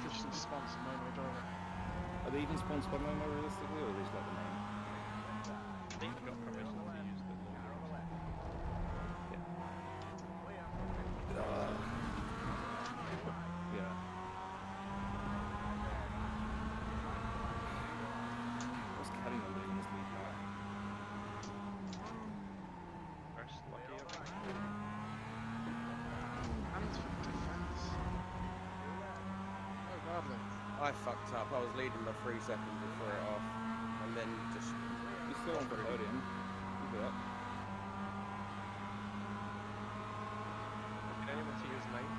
S6: Officially sponsored Momo driver.
S3: Are they even sponsored by Momo realistically, or are they just like the name?
S4: I think we got permission to use the logo.
S3: Yeah. What's Caddy doing in this league car?
S4: First lucky, I think.
S6: And for defence. Oh, badly.
S2: I fucked up. I was leading by 3 seconds before it off, and then just
S3: He's still on the podium. Keep it up.
S4: Can anyone see his name?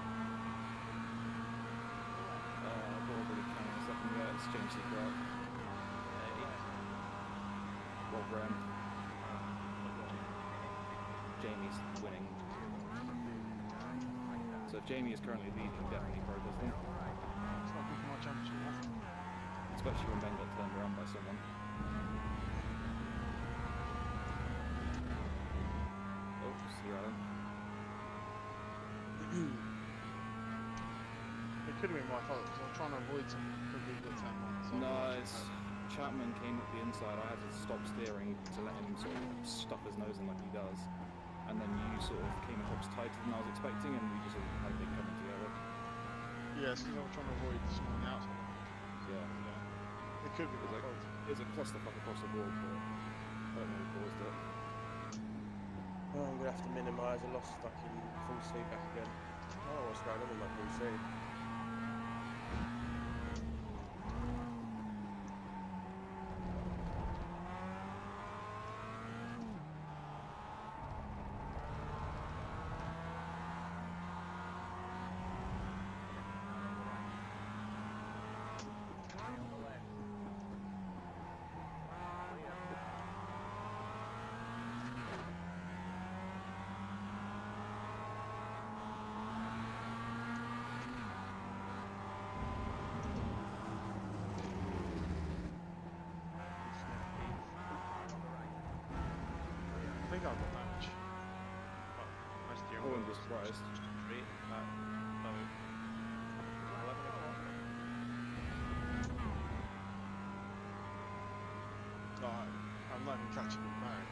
S3: Probably counting a second. Yeah, it's James Secret. Rob Brown. Jamie's winning. So if Jamie is currently leading, definitely progress then.
S6: It's not good for my championship. Huh?
S3: Especially when Ben got turned around by someone. Oh, see you, Alan.
S6: It could have been my fault because I was trying to avoid some quickly good turn one. So
S3: No, it's Chapman came up the inside. I had to stop steering to let him sort of stuff his nose in like he does. And then you sort of came across tighter than I was expecting, and we just sort of had a big coming together.
S6: Yes, because I was trying to avoid someone on the outside.
S3: Yeah.
S6: It could be my
S3: Like-
S6: fault.
S3: It's a clusterfuck across the board, but I don't know who caused it.
S2: Oh, I'm gonna have to minimise. I lost fucking full speed back again. I don't know what's going on with my PC.
S6: I think I've got damage.
S3: I wouldn't be surprised.
S4: Straight at about 11 o'clock.
S6: Right, I'm not even catching it back.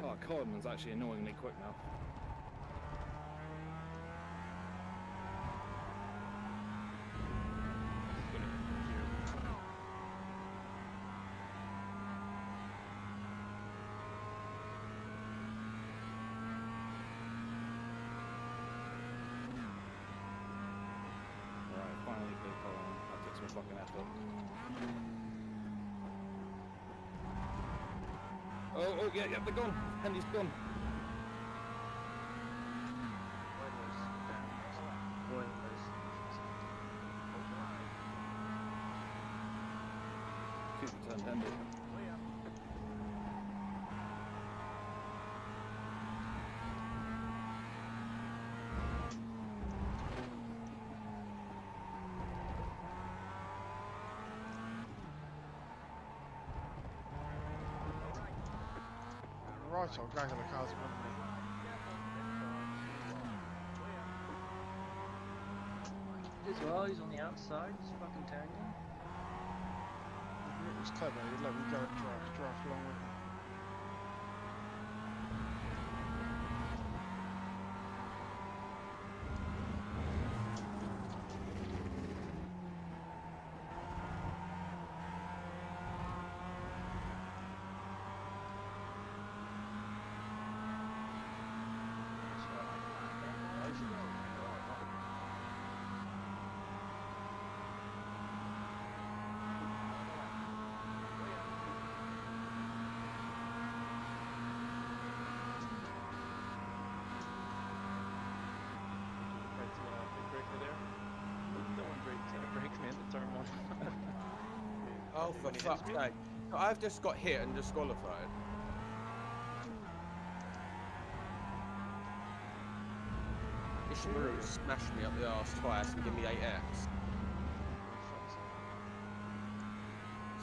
S3: Oh, Coleman's actually annoyingly quick now. Alright, finally good Coleman. That took some fucking effort. Oh, yeah, they're gone. Hendy's gone. Cooper turned Hendy.
S6: Right, I'll drag the cars in front of me.
S8: As well, he's on the outside, he's fucking tanking.
S6: It was clever, he let me go and draft along with him.
S2: Oh, for fuck's sake. I've just got hit and disqualified. Ishmaru smashed me up the arse twice and give me 8x.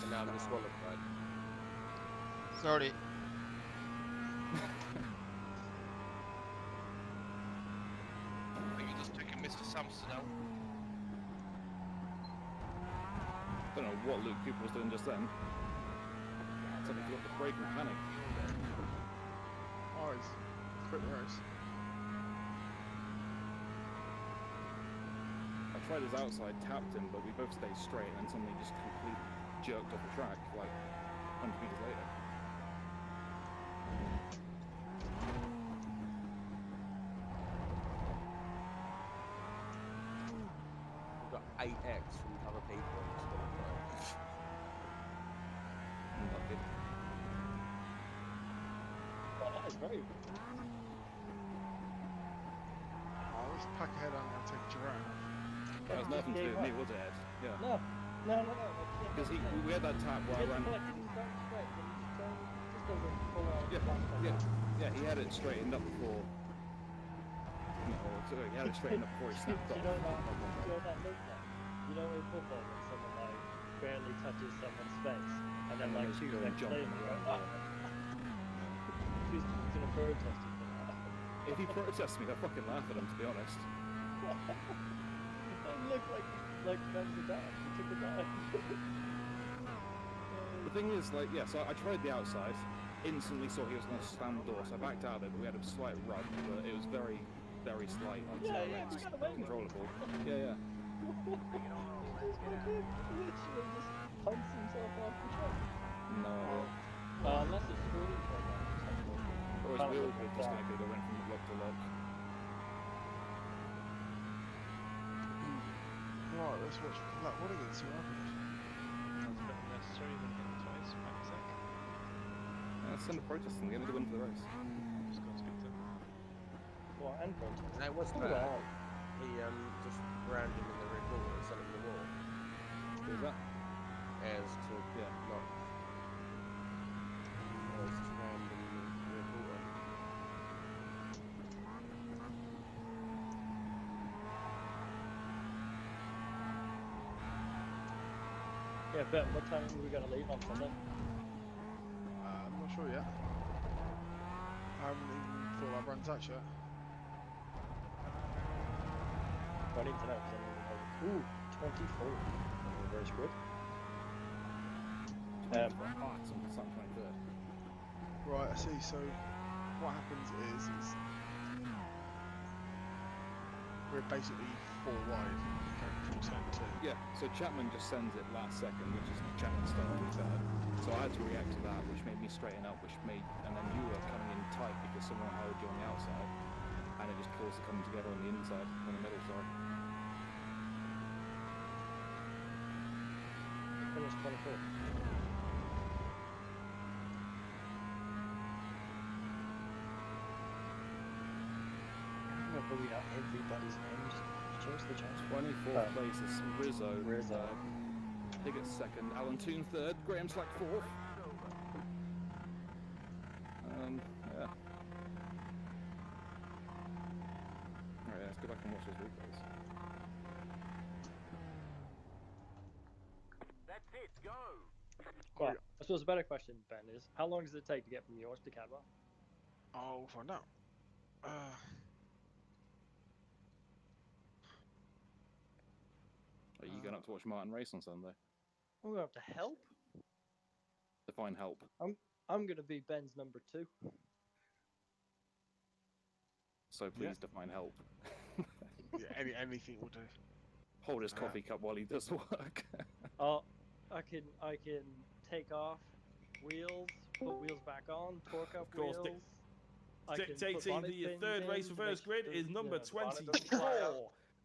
S2: So now I'm disqualified.
S6: Sorry.
S5: I think you're just taking Mr. Sampson out.
S3: Don't know what Luke Cooper was doing just then. It's like he got the brake and panic.
S6: Oh, he's quit the race.
S3: I tried his outside, tapped him, but we both stayed straight, and then suddenly just completely jerked off the track, like 100 meters later.
S2: We've got 8x from other people and disqualified.
S3: Unlucky.
S8: Oh, that is very
S6: Oh, this pack ahead, I'm going to take Jerome.
S3: That was nothing to do with me, was it, Ed? Yeah.
S8: No.
S3: Because we had that tap where I ran. Yeah, he had it straightened up before. No, sorry, he had it straightened up before he snapped off.
S8: You know that look now? You know in football when someone like barely touches someone's face and then like 2 seconds
S3: jumping
S8: later,
S3: around.
S8: who's gonna protest you for that?
S3: If he protests me, I'll fucking laugh at him, to be honest.
S8: That look like like Ben's the dad. He took a dive.
S3: The thing is, like, yeah, so I tried the outside, instantly saw he was going to slam the door, so I backed out of it, but we had a slight rub, but it was very, very slight. I'd say,
S8: Yeah,
S3: like,
S8: we got away with it.
S3: controllable. Yeah, yeah.
S8: He just fucking literally just punts himself off the truck.
S3: No idea.
S8: Unless it's really like that.
S3: Or his wheel could disconnected, it went from lock to lock.
S6: Right, let's watch that one again, see what happens.
S4: That's a bit unnecessary, but hitting twice, back a sec.
S3: Send a protest and get him to win for the race.
S4: Just go and speak to him.
S8: Well, and protest.
S2: That was
S8: Oh,
S2: bad.
S8: wow.
S2: He just rammed him in the rear quarter and sent him to the wall.
S3: Who's that?
S2: As to
S3: Yeah.
S2: not. As to rammed him in the rear quarter.
S8: Yeah, Ben, what time are we gonna leave on Sunday?
S6: I'm not sure yet. I haven't even thought about brand touch yet.
S8: I need to know because I need to know. Ooh, 24. Reverse grid.
S3: Something 23rd.
S6: Right, I see. So what happens is we're basically 4 wide going from turn 2.
S3: Yeah, so Chapman just sends it last second, which is Chapman's starting to be bad. So I had to react to that, which made me straighten up, and then you were coming in tight because someone held you on the outside, and it just caused it coming together on the inside, on the middle, sorry.
S8: Finished 24. Remember we got everybody's names. Change the chance.
S3: 24th place is Rizzo.
S8: Rizzo.
S3: Pigott second, Alan Toon third, Graham Slack fourth. Yeah. Alright, let's go back and watch those replays.
S10: That's it, go!
S8: Well, I suppose a better question, Ben, is how long does it take to get from yours to Cadwell?
S6: I'll find out.
S3: Are you going up to watch Martin race on Sunday?
S8: I'm going to have to help.
S3: Define help.
S8: I'm going to be Ben's number 2.
S3: So please define help.
S6: Yeah, anything will do.
S3: Hold his coffee cup while he does the work.
S8: Oh, I can take off wheels, put wheels back on, torque up
S9: Of course,
S8: wheels. I can put
S9: Dictating
S8: bonnet
S9: the
S8: pins
S9: third
S8: in
S9: race
S8: to
S9: reverse
S8: make
S9: grid
S8: the,
S9: is number
S8: the bonnet doesn't fly
S9: 24.
S8: out.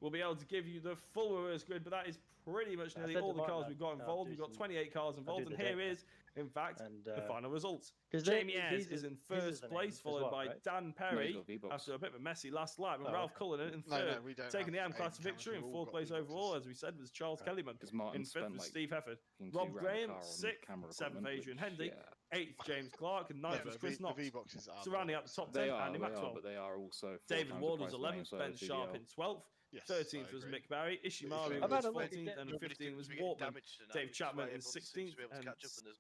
S9: We'll be able to give you the full reverse grid, but that is pretty much
S8: I
S9: nearly
S8: said
S9: all the
S8: divide
S9: cars
S8: that.
S9: we've got
S8: I'll
S9: involved.
S8: do
S9: We've got
S8: some-
S9: 28 cars involved,
S8: do
S9: and
S8: the
S9: here
S8: data.
S9: is, in fact,
S8: And,
S9: the final results.
S8: 'cause
S9: Jamie
S8: they-
S9: Ayres
S8: these
S9: is
S8: are-
S9: in
S8: these are
S9: first
S8: the
S9: place,
S8: names as
S9: followed
S8: well,
S9: by
S8: right?
S9: Dan
S3: No,
S9: Perry
S3: he's got V-Box.
S9: after a bit of a messy last lap, and
S8: Oh,
S9: Ralph
S8: okay.
S9: Cullinan in
S6: No,
S9: third.
S6: we don't.
S9: Taking the
S6: have
S9: AM class
S6: eight
S9: victory in
S6: cars, we've all
S9: fourth
S6: got
S9: place
S6: V-boxes.
S9: overall, as we said, was Charles Kellyman.
S3: Because Martin
S9: In fifth
S3: spent
S9: was
S3: like
S9: Steve Hefford.
S3: 2
S9: Rob
S3: grand a
S9: Graham,
S3: car on
S9: sixth,
S3: camera
S9: seventh
S3: equipment,
S9: Adrian
S3: which,
S9: Hendy,
S3: yeah.
S9: eighth James Clark, and
S6: Yeah,
S9: ninth
S6: but
S9: was Chris
S6: the
S9: Knox.
S6: V-boxes are.
S9: Surrounding up the top
S3: They
S9: 10,
S3: are,
S9: Andy Maxwell.
S3: but they are also 4
S9: David
S3: times
S9: Ward
S3: the
S9: was
S3: price
S9: 11th,
S3: range, so
S9: Ben
S3: is
S9: Sharp
S3: CDL.
S9: in 12th,
S6: Yes,
S9: 13th
S6: I
S9: was
S6: agree.
S9: Mick Barry,
S6: I've
S9: Ishimaru
S6: had
S9: was
S6: a look
S9: 14th, and 15th was Wortman. Dave Chapman in 16th, and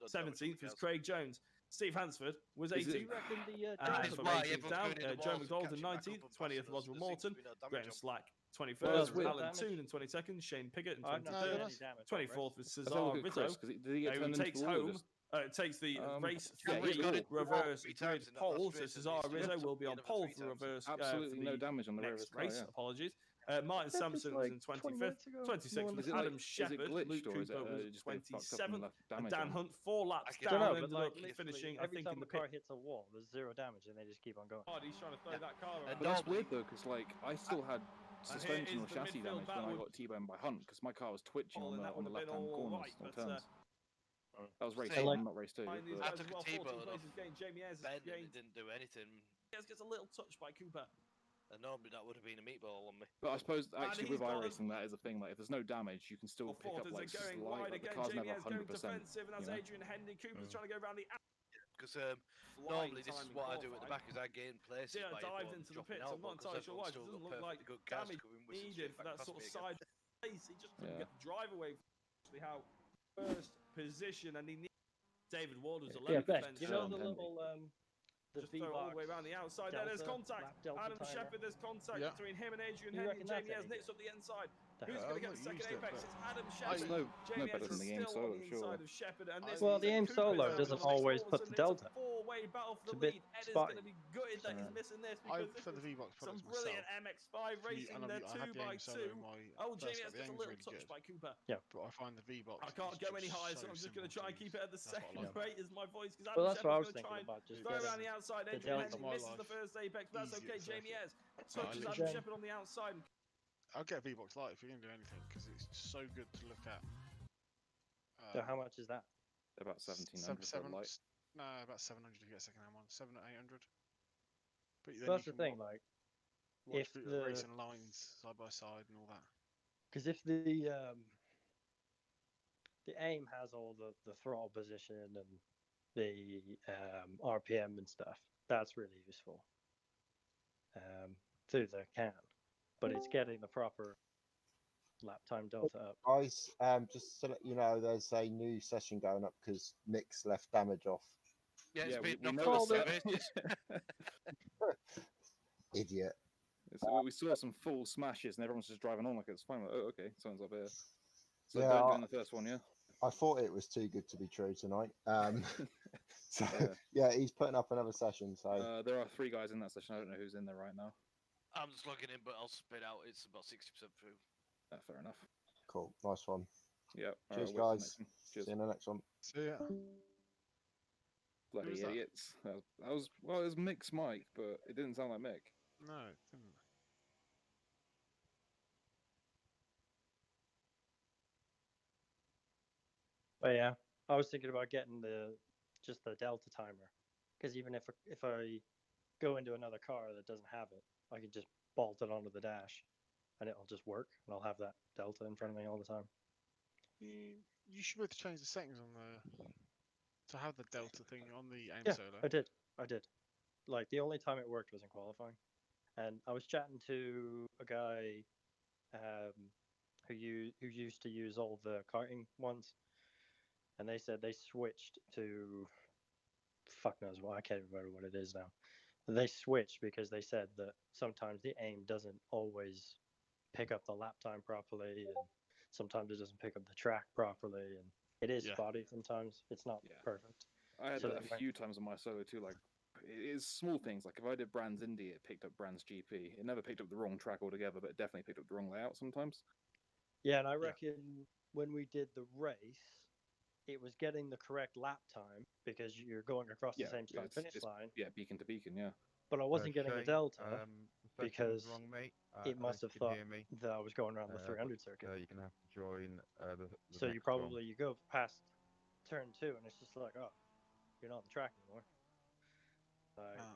S9: 17th was Craig Jones. Steve Hansford was
S3: Is it-
S8: Do
S9: 18th.
S8: you reckon the
S9: And
S8: Jones
S9: from
S8: will be-
S9: 18th down, Joe McDonald in 19th, 20th Lodwell Morton, Graham Slack
S3: Well,
S9: 21st,
S3: that's weird.
S9: Alan Toon in 22nd, Shane Piggott in
S8: I've not
S9: 23rd,
S8: done any damage.
S9: 24th was
S3: Let's have a
S9: Cesar
S3: look at
S9: Rizzo,
S3: Chris, 'cause did he get
S9: who
S3: turned into
S9: takes
S3: the wall or
S9: home,
S3: just-
S9: takes the race
S3: yeah, he's
S9: 3
S3: got it.
S9: reverse
S5: Three
S9: grid
S5: times in that
S9: pole,
S5: last
S9: so
S5: race,
S9: Cesar
S5: and he's
S9: Rizzo
S5: got
S9: will be
S5: the
S9: on
S5: end of
S9: pole
S5: three
S9: for
S5: times.
S9: reverse
S3: Absolutely
S9: for
S3: no
S9: the
S3: damage on the rear of his
S9: next
S3: car,
S9: race.
S3: yeah.
S9: Apologies. Martin
S8: That was
S9: Sampson
S8: like
S9: was in
S8: 20
S9: 25th,
S8: minutes ago.
S9: 26th
S8: No
S9: was
S8: one-
S9: Adam
S3: Is it
S9: Shepherd, Luke
S3: glitched or is it
S9: Cooper was
S3: just been fucked up and
S9: 27th,
S3: left
S9: and
S3: damage
S9: Dan
S3: on?
S9: Hunt 4 laps
S5: I can-
S9: down,
S8: No,
S9: ended
S8: but like
S9: up
S8: literally
S9: finishing, I
S8: every
S9: think,
S8: time
S9: in
S8: the
S9: the
S8: car
S9: pit.
S8: hits a wall, there's 0 damage, and they just keep on going.
S9: He's trying to throw
S5: Yeah.
S9: that car
S5: And
S9: around.
S3: But that's
S5: normally-
S3: weird though, because like I still had
S9: here
S3: suspension
S9: is
S3: or
S9: the
S3: chassis
S9: midfield
S3: damage when I
S9: battle.
S3: got T-boned by Hunt because my car was twitching
S9: Oh,
S3: on
S9: and
S3: the
S9: that
S3: on the
S9: would have been
S3: left-hand
S9: all
S3: corners
S9: right,
S3: or
S9: but,
S3: turns. That was race
S5: Say-
S3: one, not race two.
S9: Behind these
S3: but-
S9: guys
S5: I took
S9: as
S5: a
S9: well,
S5: T-bone
S9: 14th
S5: off
S9: place is gained. Jamie Ayres
S5: Ben, and
S9: gained.
S5: it didn't do anything.
S9: Ayres gets a little touched by Cooper.
S5: And normally that would have been a meatball on me.
S3: But I suppose actually
S9: he's
S3: with
S9: got
S3: iRacing that is a thing. Like if there's no damage, you can still
S9: Well,
S3: pick
S9: fourth
S3: up
S9: as
S3: like
S9: they're going
S3: slight.
S9: wide
S3: Like the
S9: again.
S3: car's
S9: Jamie
S3: never
S9: Ayres going
S3: 100%.
S9: defensive, and that's
S3: you know?
S9: Adrian Hendy. Cooper's trying to go around the
S5: Because
S9: flying
S5: normally this is
S9: time in
S5: what I do at the
S9: qualifying.
S5: back is I gain places
S9: Yeah,
S5: by
S9: dived
S5: everyone
S9: into the
S5: dropping
S9: pits.
S5: out,
S9: I'm not
S5: because
S9: entirely sure why. It
S5: everyone's still
S9: doesn't
S5: got
S9: look like
S5: perfectly good cars
S9: damage
S5: coming whistling
S9: needed
S5: straight
S9: for
S5: back
S9: that
S5: past
S9: sort of
S5: me again.
S9: side place. He just couldn't
S3: Yeah.
S9: get the drive away from actually how first position, and he needed David Ward was
S3: Yeah,
S9: 11th.
S8: Yeah, Ben,
S9: Ben
S8: you know
S9: Sharp.
S8: the
S3: Henry.
S8: little
S7: the
S9: Just throw it all the way
S7: V-Box
S9: around the outside. There, there's
S7: Delta,
S9: contact.
S7: lap Delta
S9: Adam
S7: timer.
S9: Shepherd, there's contact
S6: Yeah.
S9: between him and Adrian
S7: You
S9: Henry.
S7: reckon that's
S9: Jamie has
S7: any
S9: nicked up the inside.
S7: The
S9: Who's
S7: hell?
S9: going to get
S6: I've
S9: the
S6: not
S9: second
S6: used it,
S9: apex?
S6: but
S9: It's Adam
S6: I-
S9: Shepherd.
S3: no
S9: Jamie
S3: better
S9: is
S3: than the game
S9: still
S3: solo,
S9: on the
S3: surely.
S9: inside of Shepherd. And this
S7: Well,
S9: is
S7: the
S9: a
S7: aim
S9: Cooper
S7: solo
S9: down
S7: doesn't
S9: to the
S7: always put
S9: Lawson.
S7: the Delta.
S9: It's a four-way battle for
S7: It's
S9: the
S7: a bit
S9: lead. Ed is
S7: spotty.
S9: going to be gutted that he's missing this
S6: I
S9: because
S6: prefer the
S9: this is
S6: V-Box
S9: some
S6: products
S9: brilliant
S6: myself.
S9: MX-5 racing. They're
S6: I had the aim solo
S9: 2x2.
S6: in my
S9: Oh,
S6: first
S9: Jamie
S6: lap.
S9: has
S6: The
S9: just a
S6: aim's
S9: little
S6: really
S9: touch
S6: good,
S9: by Cooper.
S6: but I find the V-Box.
S9: I can't
S6: is
S9: go any
S6: just
S9: higher,
S6: so
S9: so I'm just going to
S6: simple
S9: try and
S6: use.
S9: keep it at the
S6: That's what I
S9: second
S6: like.
S9: rate as my voice, because
S7: Well,
S9: Adam
S7: that's what I was
S9: Shepherd's going to try
S7: thinking
S9: and
S7: about. Just
S9: throw
S7: getting
S9: around the outside.
S7: the
S9: Adrian
S7: Delta.
S9: Henry
S6: My
S9: misses the
S6: life
S9: first apex, but that's
S6: easy
S9: okay.
S6: at the
S9: Jamie
S6: circuit.
S9: has touches
S6: literally-
S9: Adam Shepherd on the outside.
S6: I'll get a V-Box Lite if you're going to do anything because it's so good to look at.
S7: So how much is that?
S3: About 1700 for a light.
S6: No, about 700 to get a second-hand one. 700 to 800. But then
S7: That's
S6: you
S7: the
S6: can
S7: thing, like,
S6: watch
S7: if
S6: video
S7: the
S6: racing lines side by side and all that.
S7: because if the aim has all the throttle position and the RPM and stuff, that's really useful through the can, but it's getting the proper lap time delta up.
S10: Guys, just to let you know, there's a new session going up because Nick's left damage off.
S5: Yeah, it's been
S3: we
S5: knocked
S3: know
S5: on the
S3: this.
S5: surface.
S10: Idiot.
S3: So we saw some full smashes and everyone's just driving on like it's fine. Like, oh, okay, someone's up here. So
S10: Yeah,
S3: don't do in the first one, yeah?
S10: I thought it was too good to be true tonight. So
S3: Yeah.
S10: yeah, he's putting up another session. So
S3: There are 3 guys in that session. I don't know who's in there right now.
S5: I'm just logging in, but I'll spit out. It's about 60% through.
S3: Fair enough.
S10: cool, nice one.
S3: Yeah.
S10: Cheers,
S3: wait for the
S10: guys.
S3: next one. Cheers.
S10: See you in the next one.
S6: So yeah,
S3: Bloody
S6: was that?
S3: idiots. That was well, it was Mick's mic, but it didn't sound like Mick.
S6: no, it didn't.
S7: But yeah, I was thinking about getting just the delta timer, because even if I go into another car that doesn't have it, I can just bolt it onto the dash, and it'll just work, and I'll have that delta in front of me all the time.
S6: You should be able to change the settings on the to have the delta thing on the aim
S7: Yeah,
S6: solo.
S7: I did. Like, the only time it worked was in qualifying, and I was chatting to a guy who used to use all the karting ones, and they said they switched to fuck knows what, I can't remember what it is now. They switched because they said that sometimes the aim doesn't always pick up the lap time properly, and sometimes it doesn't pick up the track properly, and it is
S6: Yeah.
S7: spotty sometimes. It's not
S3: Yeah.
S7: perfect.
S3: I had
S7: So
S3: that
S7: they
S3: a
S7: went-
S3: few times on my solo too. Like, it is small things. Like if I did Brands Indy, it picked up Brands GP. It never picked up the wrong track altogether, but it definitely picked up the wrong layout sometimes.
S7: Yeah, and I reckon when we did the race, it was getting the correct lap time because you're going across the same start finish line.
S3: Yeah, beacon to beacon. Yeah.
S7: But I wasn't getting the
S11: Shane,
S7: delta
S11: the section's
S7: because
S11: wrong, mate.
S7: it must have
S11: you can
S7: thought
S11: hear me.
S7: that I was going around the
S11: But,
S7: 300 circuit.
S11: you're gonna have to join the
S7: So you
S11: next one.
S7: you go past turn 2 and it's just like, oh, you're not on the track anymore.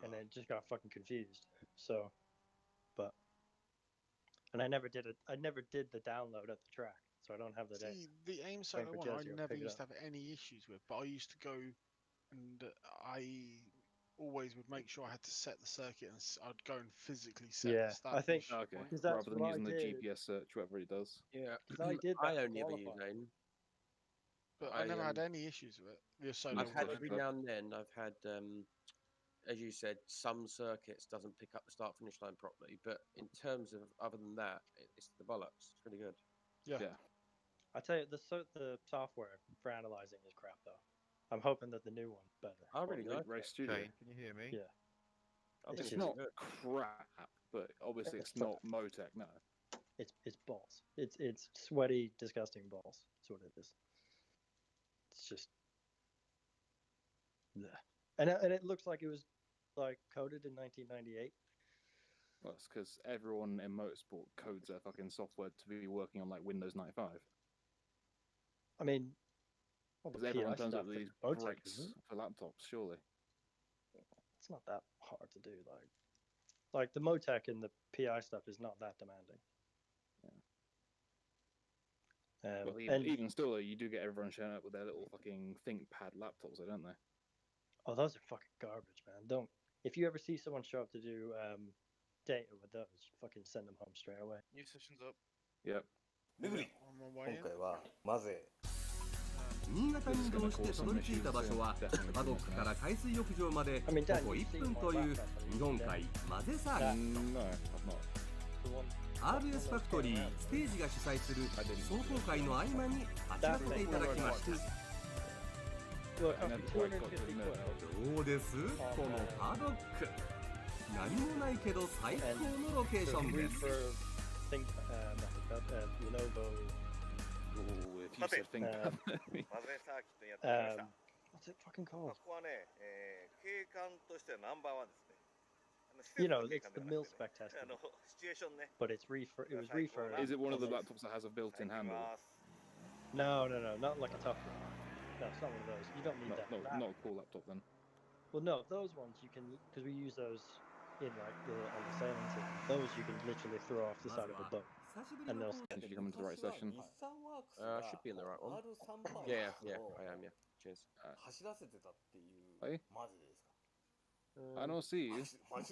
S7: And then just got fucking confused. So, and I never did the download at the track, so I don't have the data.
S6: See, the aim
S7: Wait
S6: solo
S7: for
S6: one, I
S7: Jesse to
S6: never
S7: pick it
S6: used to
S7: up.
S6: have any issues with, but I used to go and I always would make sure I had to set the circuit and I'd go and physically set
S7: Yeah,
S6: the start
S7: I think-
S6: finish
S3: Okay.
S6: point.
S7: Because that's
S3: Rather than
S7: what
S3: using
S7: I
S3: the
S7: did.
S3: GPS search, whatever it does.
S2: Yeah,
S7: 'Cause I did that
S2: I
S7: in
S2: only ever use
S7: qualifying.
S2: aim.
S6: But I never had
S2: um,
S6: any issues with it. The solo
S2: I've had
S6: one.
S2: every now and then. I've had, as you said, some circuits doesn't pick up the start finish line properly. But in terms of other than that, it's the bollocks. It's really good.
S6: Yeah.
S7: I tell you, the software for analyzing is crap though. I'm hoping that the new one's better.
S2: I really like
S3: Race
S2: it.
S3: Studio.
S11: Shane, can you hear me?
S7: Yeah.
S2: I think
S7: It's
S3: It's
S2: it's
S3: not
S2: good.
S3: crap, but obviously
S7: It's
S3: it's not Motec. No.
S7: It's balls. It's sweaty, disgusting balls. That's what it is. It's just, bleh. And it looks like it was like coded in 1998.
S3: Well, it's because everyone in motorsport codes their fucking software to be working on like Windows 95.
S7: I mean, all the
S3: Because everyone
S7: PI
S3: turns
S7: stuff
S3: up with these
S7: in Motec,
S3: breaks
S7: isn't it?
S3: for laptops, surely.
S7: It's not that hard to do. Like the Motec and the PI stuff is not that demanding.
S3: Well,
S7: And
S3: even still, though, you do get everyone showing up with their little fucking ThinkPad laptops, though, don't they?
S7: oh, those are fucking garbage, man. Don't. If you ever see someone show up to do data with those, fucking send them home straight away.
S5: New session's up.
S3: Yep.
S6: On my way in.
S12: 今回はまぜ新潟に移動してたどり着いた場所はパドックから海水浴場まで徒歩1分という日本海マゼサーキット。 RS ファクトリーステージが主催する壮行会の合間に走らせていただきました。どうですこのパドック。何もないけど最高のロケーションです。
S3: If you said think
S5: What's
S7: it fucking called?
S5: ここはね、景観としてはナンバーワンですね。
S7: You know, it's the mil spec test.
S5: シチュエーションね。
S7: But it's it was refurbed.
S3: Is it one of the laptops that has a built-in handle?
S7: No, not like a tough one. No, it's not one of those. You don't need that.
S3: Not a cool laptop then.
S7: Well, no, those ones you can, because we use those in like on the sailing team. Those you can literally throw off the side of a boat, and they'll.
S3: Did you come into the right session?
S2: I should be in the right one. Yeah, I am. Yeah. Cheers.
S3: Hey? I don't see you.
S2: I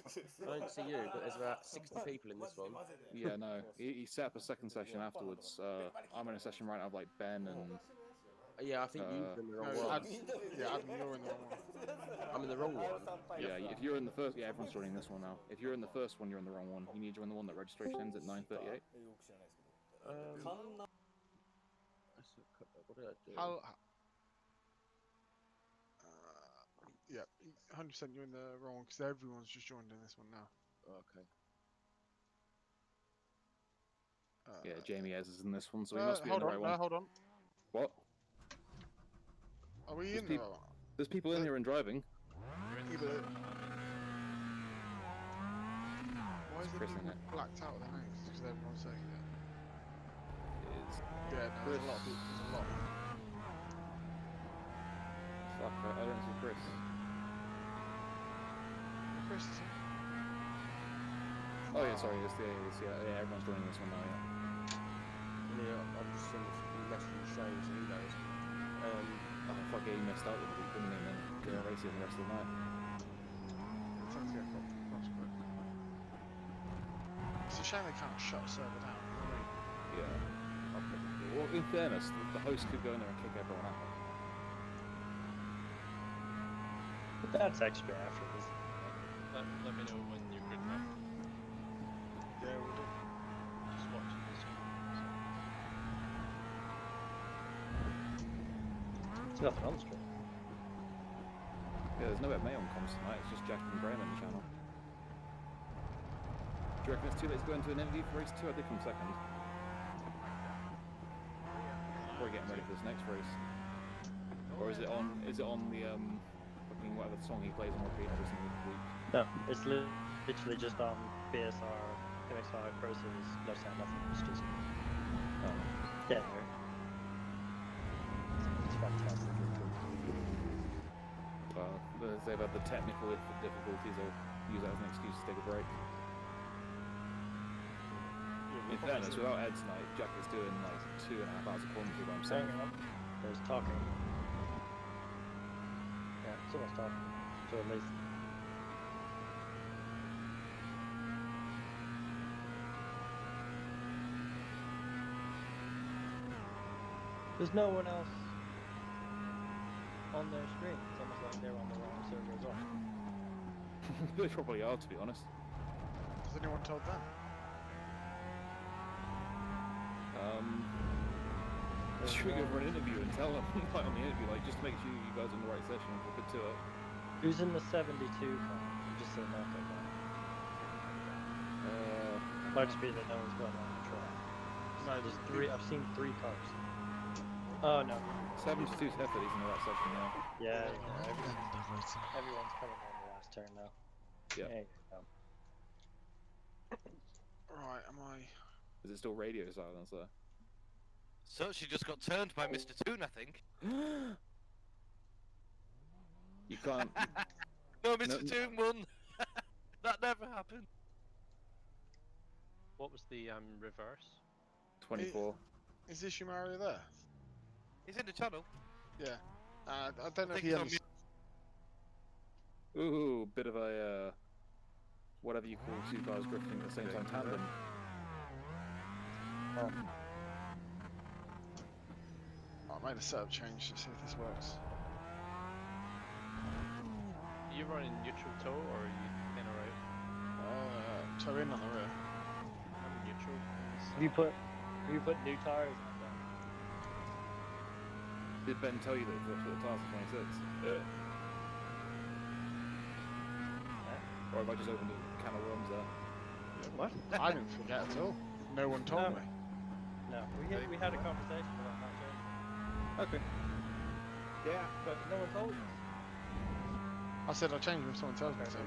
S2: don't see you, but there's about 60 people in this one.
S3: Yeah, no. He set up a second session afterwards. I'm in a session right now of like Ben and.
S2: Yeah, I think you're in the wrong one.
S6: Yeah, Adam, you're in the wrong one.
S2: I'm in the wrong one.
S3: Yeah, if you're in the first, yeah, everyone's joining this one now. If you're in the first one, you're in the wrong one. You need to join the one that registration ends at 9:38.
S2: What did I do?
S6: How? Yeah, 100% you're in the wrong one because everyone's just joined in this one now.
S2: Okay.
S3: Yeah, Jamie Ez is in this one, so he must be in the right one.
S6: Hold on.
S3: What?
S6: Are we in there?
S3: There's people in here and driving.
S6: Why is
S3: Chris
S6: it
S3: in it?
S6: blacked out of the names? Because everyone's saying that.
S3: It's
S6: Yeah, no, there's a lot of people. There's a lot.
S3: Fuck, I don't see Chris.
S6: Chris is here.
S3: Oh yeah, sorry, yeah, everyone's joining this one now, yeah.
S2: Yeah, I've just seen the message from Shane, so he knows.
S3: Oh fuck yeah, he messed out with the week, didn't he, and then couldn't race it the rest of the night.
S6: Time to get across quick. It's a shame they can't shut a server down.
S3: Yeah. Well, in fairness, the host could go in there and kick everyone out.
S7: But that's extra effort, isn't it?
S4: Let me know when you're good enough.
S6: Yeah, we'll do.
S4: Just watching this one.
S7: There's nothing on the stream.
S3: Yeah, there's no May on comms tonight, it's just Jack and Graham on the channel. Do you reckon it's too late to go into an interview for race 2? I did come second. Probably getting ready for this next race. Or is it on the fucking whatever the song he plays on repeat every single week?
S7: No, it's literally just on BSR, MX-5 Pro Series, no sound, nothing. It's just yeah, it's fantastic.
S3: Well, they've had the technical difficulties, I'll use that as an excuse to take a break. In fairness, without Ed tonight, Jack is doing like 2.5 hours of commentary by himself.
S7: There's talking. Yeah, someone's talking. So at least. There's no one else on their screen. It's almost like they're on the wrong server as well.
S3: They probably are, to be honest.
S6: Has anyone told them?
S3: Should we go for an interview and tell them like on the interview, like just to make sure you guys are in the right session and we're good to it?
S7: Who's in the 72 car? I'm just saying that right now. Might just be that no one's going on the track. No, there's three. I've seen 3 cars. Oh no.
S3: 72's Hefford, he's in the right section now.
S7: Yeah, everyone's coming on the last turn now.
S3: Yeah.
S7: There you go.
S6: Right, am I?
S3: Is it still radio silence there?
S5: So she just got turned by Mr. Toon, I think.
S3: You can't.
S5: No, Mr. Toon won. That never happened.
S4: What was the reverse?
S3: 24.
S6: Is Ishimaru there?
S5: He's in the channel.
S6: Yeah. I don't know if
S5: he's
S6: he
S5: on
S6: understands.
S3: Ooh, bit of a whatever you call 2 cars drifting at the same time tandem.
S6: made a setup change to see if this works.
S4: Are you running neutral toe or are you in or out?
S6: Toe in on the rear.
S4: I'm neutral.
S7: Have you put new tires on that?
S3: Did Ben tell you that the tires are 26? Or have I just opened a can of worms there?
S7: What?
S6: I didn't forget at all. No one told me.
S7: No, we had a conversation about that change.
S3: Okay.
S7: Yeah, but no one told us.
S6: I said I'll change if someone tells me to.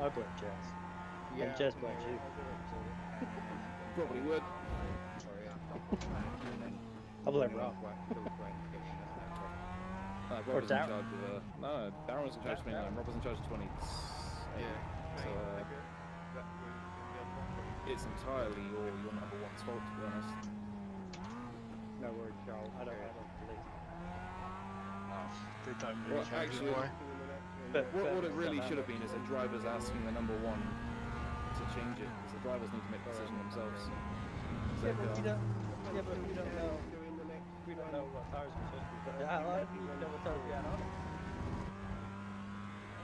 S8: I blame Jazz.
S7: Yeah,
S8: And Jazz blames you.
S3: Probably would.
S7: I blame Rob.
S3: Rob
S7: Or
S3: was in
S7: Darren.
S3: charge of no, Darren was in charge of 29, Rob was in charge of 28. So it's entirely your number one's fault, to be honest.
S7: No worries, Charles. I don't believe.
S6: They don't
S3: Well,
S6: really care
S3: actually,
S6: either way.
S3: But what it really should have been is the drivers asking the number one to change it, because the drivers need to make the decision themselves.
S7: Yeah, but we don't. Yeah, but we don't know. We don't know what tires we're supposed to be putting. I don't even know what tires we had on it.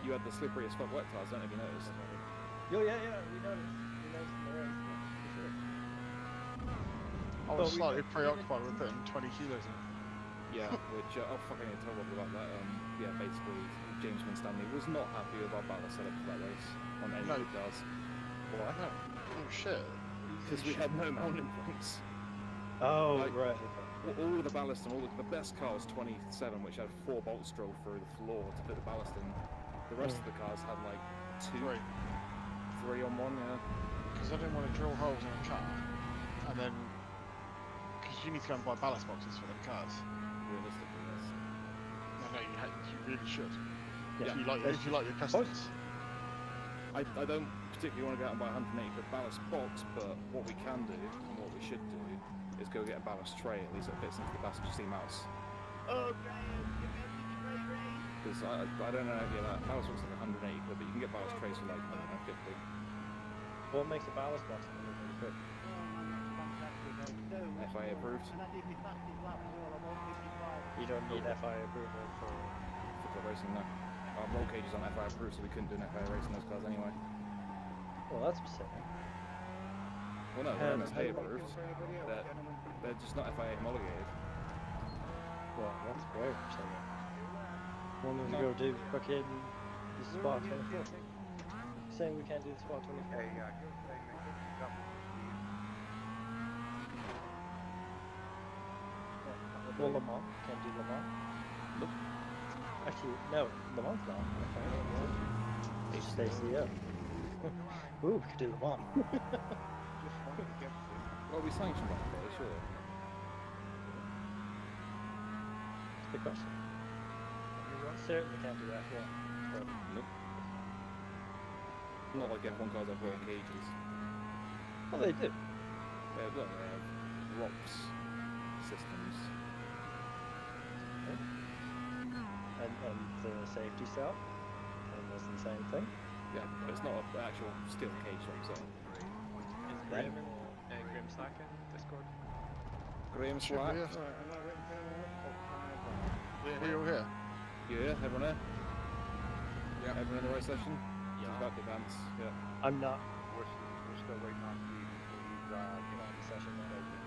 S3: You had the slippery as fuck wet tires, don't know if you noticed.
S7: Yo, yeah, we noticed. We noticed in the race, for sure.
S6: I was slightly preoccupied with putting 20 kilos in.
S3: Yeah, which oh fuck, I need to tell Rob about that. Yeah, basically, James Winstanley was not happy with our ballast setup for that race on any of the cars.
S6: Why? No. Oh shit.
S3: Because we had no mounting points.
S7: Oh,
S3: Like,
S7: right.
S3: All of the ballast and all the best car was 27, which had 4 bolts drilled through the floor to fit the ballast in. The rest of the cars had like 2, 3 on one, yeah.
S6: Because I didn't want to drill holes in a car, and then because you need to go and buy ballast boxes for them cars.
S3: Realistically, yes.
S6: No, you really should.
S3: Yeah.
S6: If you like your customers.
S3: I don't particularly want to go out and buy a 180 foot ballast box, but what we can do, and what we should do, is go get a ballast tray, at least it fits into the passenger seat mouse. Because I don't know, yeah, that ballast box is like 180 quid, but you can get ballast trays for like, I don't know, 50.
S7: What makes a ballast box really good?
S3: FIA approved.
S7: You don't need FIA approval for
S3: club racing, no. Our roll cage is on FIA approved, so we couldn't do an FIA race in those cars anyway.
S7: Well, that's specific.
S3: Well, no, they're MSA approved. They're just not FIA homologated.
S7: Well, that's weird. So, when we go do fucking the spot 24. Saying we can't do the spot 24. Well, Le Mans can't do Le Mans.
S3: Nope.
S7: Actually, no, Le Mans not. Okay. Just ACO. Ooh, we could do Le Mans.
S3: Well, we sanctioned that day, sure.
S7: That's a good question. Certainly can't do F1. But
S3: nope. Not like F1 cars have rolling cages.
S7: Well, they do.
S3: They have ROPS systems.
S7: And the safety cell, and that's the same thing.
S3: Yeah, but it's not an actual steel cage, like I'm saying.
S4: Is Graham Slack in Discord?
S3: Graham Slack?
S6: We all here?
S3: Yeah, everyone here?
S2: Yeah.
S3: Everyone in the right session?
S4: Yeah.
S3: It's about the advance, yeah.
S7: I'm not.
S11: We're still waiting on Steve until he's
S7: You know, the session that I did.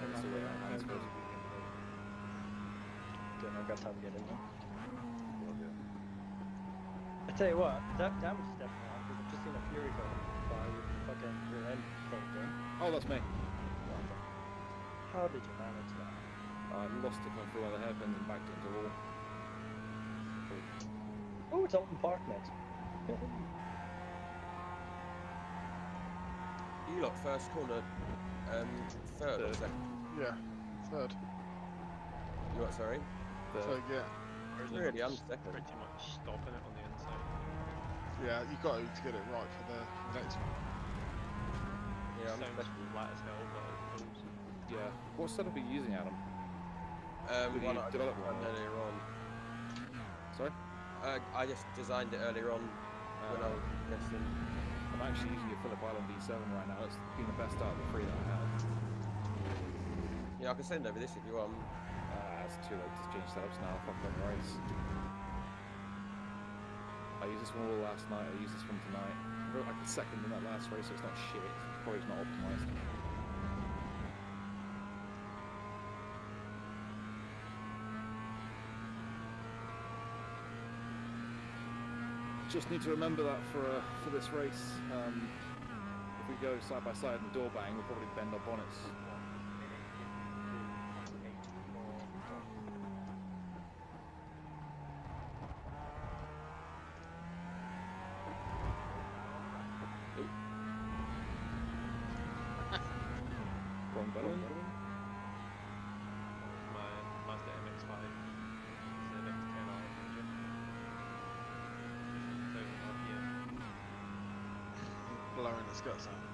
S3: That's the way our hands goes.
S7: Good, I've got time to get in there. I tell you what, that was stepping on because I've just seen a Fury go by with the fucking rear end caved in.
S3: Oh, that's me.
S7: How did you manage that?
S3: I lost it going through one of the hairpins and backed it into the wall.
S7: Oh, it's Alton Park next.
S2: You lot first corner, third or second?
S6: Yeah, third.
S2: You what, sorry?
S6: Third, yeah.
S2: Really, I'm second.
S4: Pretty much stopping it on the inside.
S6: Yeah, you got to get it right for the next one.
S2: Yeah, I'm
S4: Sounds
S2: second.
S4: flat as hell, but I suppose.
S3: Yeah. What setup are you using, Adam?
S2: One I
S3: developed one?
S2: earlier on.
S3: Sorry?
S2: I just designed it earlier on when I was guessing.
S3: I'm actually using a Phillip Island V7 right now. It's been the best out of the 3 that I had.
S2: Yeah, I can send over this if you want.
S3: It's too late to change setups now. Fuck that race. I used this one all last night. I used this one tonight. I wrote like a second in that last race, so it's not shit. Probably not optimized. Just need to remember that for this race. If we go side by side and door bang, we'll probably bend our bonnets. Wrong button.
S4: My Mazda MX-5. It's an MX-10R engine. 1000 RPM.
S6: Blowing its guts out.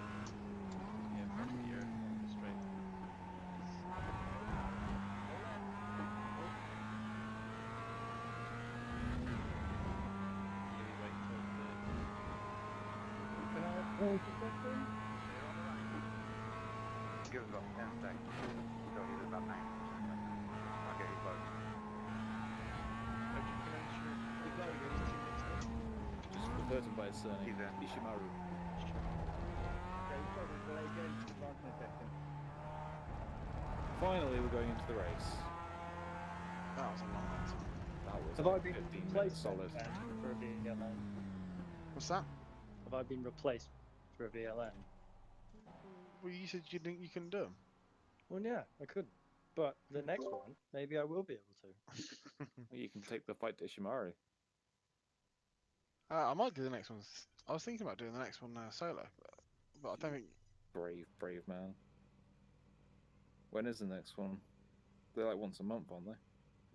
S4: Yeah, first gear on the straight. Maybe wait till the...
S11: Can I hold the second? Give us about 10 seconds. So he was about 9%. I'll get you both.
S4: How do you pronounce your...
S3: Just refer to him by his surname.
S11: He's in.
S3: Ishimaru.
S11: Okay, sorry, delay again. Advance in a second.
S3: Finally, we're going into the race.
S6: That was a long one.
S3: That was
S7: Have
S3: like
S7: I been
S3: 15 minutes
S7: replaced
S3: solid.
S7: then for a VLN?
S6: What's that?
S7: Have I been replaced for a VLN?
S6: Well, you said you didn't. You couldn't do them.
S7: Well, yeah, I couldn't. But the next one, maybe I will be able to.
S3: You can take the fight to Ishimaru.
S6: I might do the next one. I was thinking about doing the next one solo, but I don't think.
S3: Brave man. When is the next one? They're like once a month, aren't they?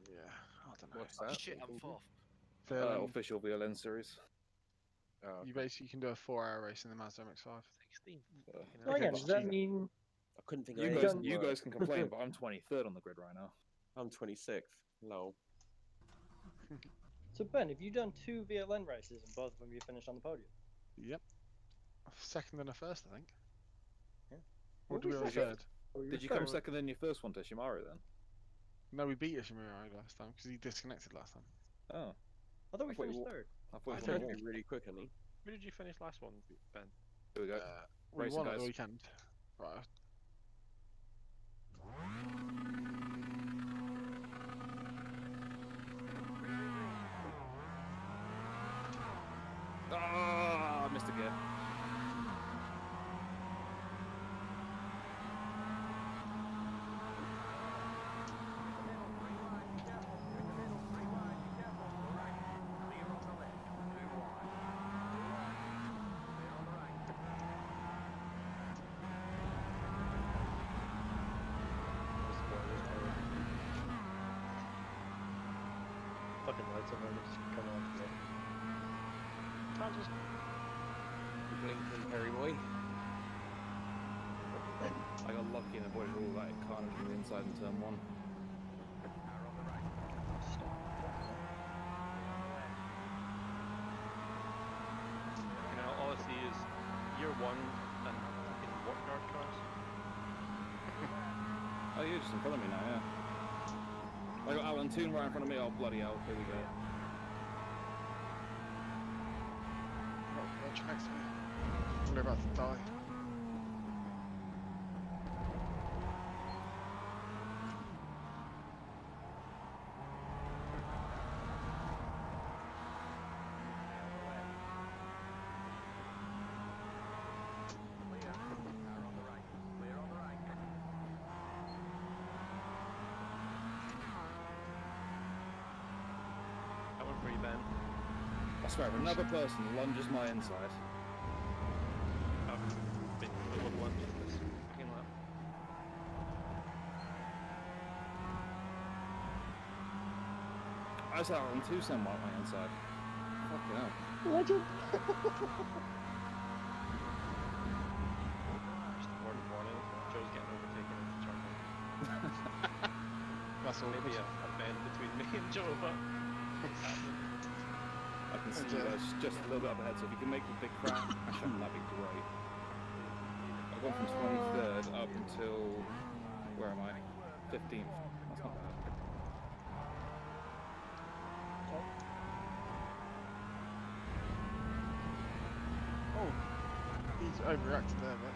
S6: Yeah, I don't know.
S2: What's that?
S5: Shit, I'm fourth.
S3: Official VLN series.
S2: Oh,
S6: You basically can do a 4-hour race in the Mazda MX-5.
S4: 16.
S7: Oh, yeah, does that mean
S2: I couldn't think of
S3: You
S2: anything
S3: guys,
S2: worse.
S3: can complain, but I'm 23rd on the grid right now.
S2: I'm 26th. Lol.
S7: so? Ben, have you done 2 VLN races and both of them you finished on the podium?
S6: Yep. A second and a first, I think.
S7: Yeah.
S6: Or did we have a
S7: second?
S6: third?
S3: Did you come second in your first one to Ishimaru then?
S6: No, we beat Ishimaru last time because he disconnected last time.
S3: Oh.
S7: I thought we finished third.
S3: I
S2: I
S3: thought
S2: turned
S3: you won.
S2: through really quick, honey.
S4: Where did you finish last one, Ben?
S3: Here we go.
S6: We
S3: Racing,
S6: won at
S3: guys.
S6: the weekend. Right.
S3: Ah, I missed a gear.
S7: Fucking lights on them just come on today.
S2: Can't just blinking Perry boy.
S3: I got lucky and avoided all that carnage from the inside in turn 1.
S4: You know, all I see is year 1 and fucking work yard cars.
S3: Oh, you're just in front of me now, yeah. I got Alan Toon right in front of me. Oh, bloody hell. Here we go.
S6: Watch next to me. We're about to die.
S4: Coming for you, Ben.
S3: I swear, if another person lunges my inside.
S4: I've been full of lunges this fucking lap.
S3: I saw Alan Toon send my inside. Fucking hell.
S7: Legend!
S4: Just a word of warning, Joe's getting overtaken into turn 1.
S6: That's all.
S4: Maybe a bend between me and Joe, but it's happening.
S3: I can can see you guys just a little bit up ahead, so if you can make the big crash up, that'd be great. I've gone from 23rd up until, where am I? 15th. That's not bad.
S6: Oh, he's overreacted there, but.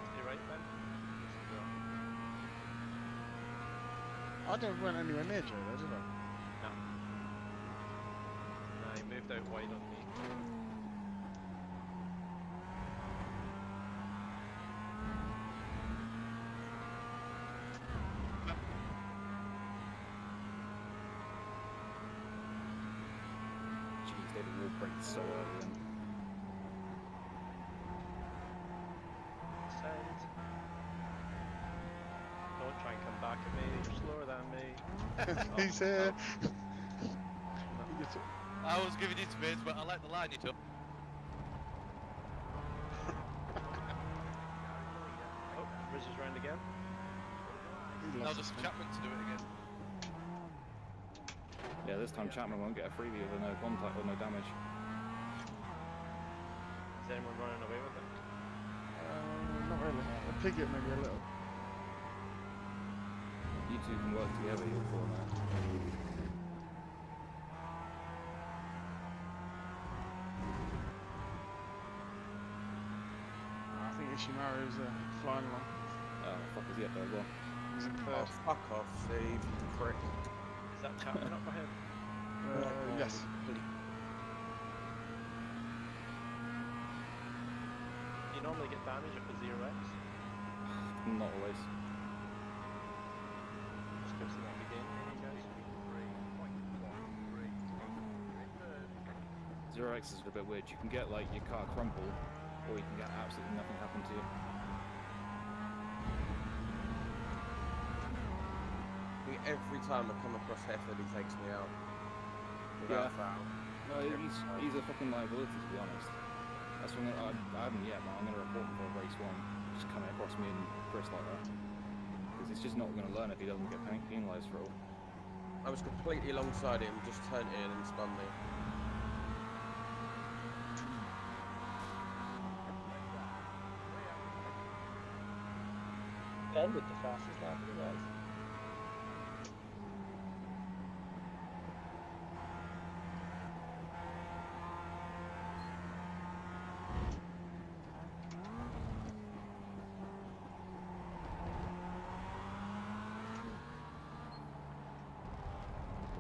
S4: Stay right, Ben.
S6: I never went anywhere near Joe, though, did I?
S4: No. Nah, he moved out wide on me.
S3: Jeez, they will break so early then.
S4: Send. Don't try and come back at me. You're slower than me.
S6: He's here.
S5: I was giving you space, but I like the line you took.
S4: Oh, Riz is round again.
S5: Now just Chapman to do it again.
S3: Yeah, this time Chapman won't get a freebie with no contact or no damage.
S4: Is anyone running away with it?
S6: Not really. A Piglet maybe a little.
S3: You two can work together, you'll fall now.
S6: I think Ishimaru's flying along.
S3: Oh, fuck, is he up there as well?
S6: He's in
S2: Oh,
S6: third.
S2: fuck off, Steve. Prick.
S4: Is that Chapman up ahead?
S6: Yes.
S4: Do you normally get damage at the 0x?
S3: Not always.
S4: Just gives it the game, you guys.
S3: 0x is a bit weird. You can get like your car crumple, or you can get absolutely nothing happen to you.
S2: I think every time I come across Hefford, he takes me out. Without foul.
S3: No, he's a fucking liability, to be honest. That's when I haven't yet, but I'm going to report him for race 1. Just coming across me and Chris like that. Because he's just not going to learn if he doesn't get penalised for it all.
S2: I was completely alongside him, just turned in and spun me.
S8: Ben with the fastest lap of the race.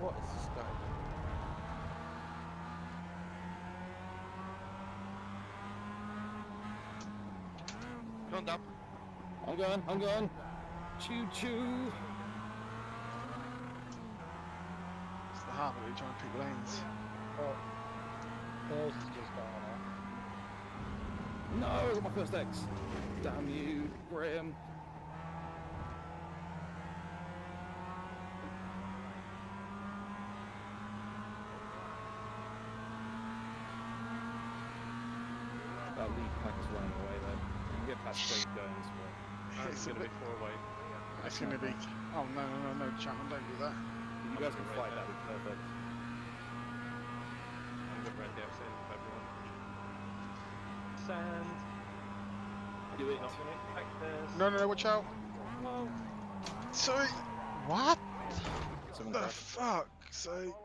S2: What is this guy doing?
S5: Come on, Dan.
S3: I'm going. Choo choo.
S6: It's the hard bit, trying to pick lanes.
S8: Oh, theirs has just gone off.
S3: No, I got my first X. Damn you, Graham. That lead pack is running away though. You can get past straight goings, but
S4: It's going to be 4 wide.
S6: It's going to be. Oh no, Chapman, don't do that.
S3: you guys can fight that, would be perfect.
S4: I'm going around the outside of everyone. Sand.
S3: Do it.
S4: Not going to expect this.
S6: No, watch out.
S4: Whoa.
S6: Sorry. What?
S3: Someone
S6: The
S3: crashed.
S6: fuck? So.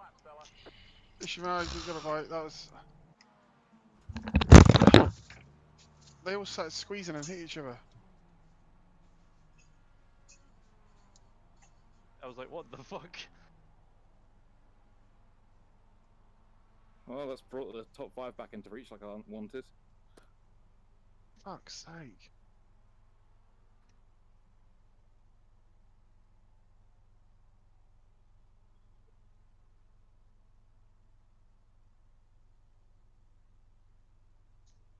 S6: Ishimaru's just got to fight. That was. They all started squeezing and hit each other.
S4: I was like, what the fuck?
S3: Well, that's brought the top 5 back into reach like I wanted.
S6: Fuck's sake.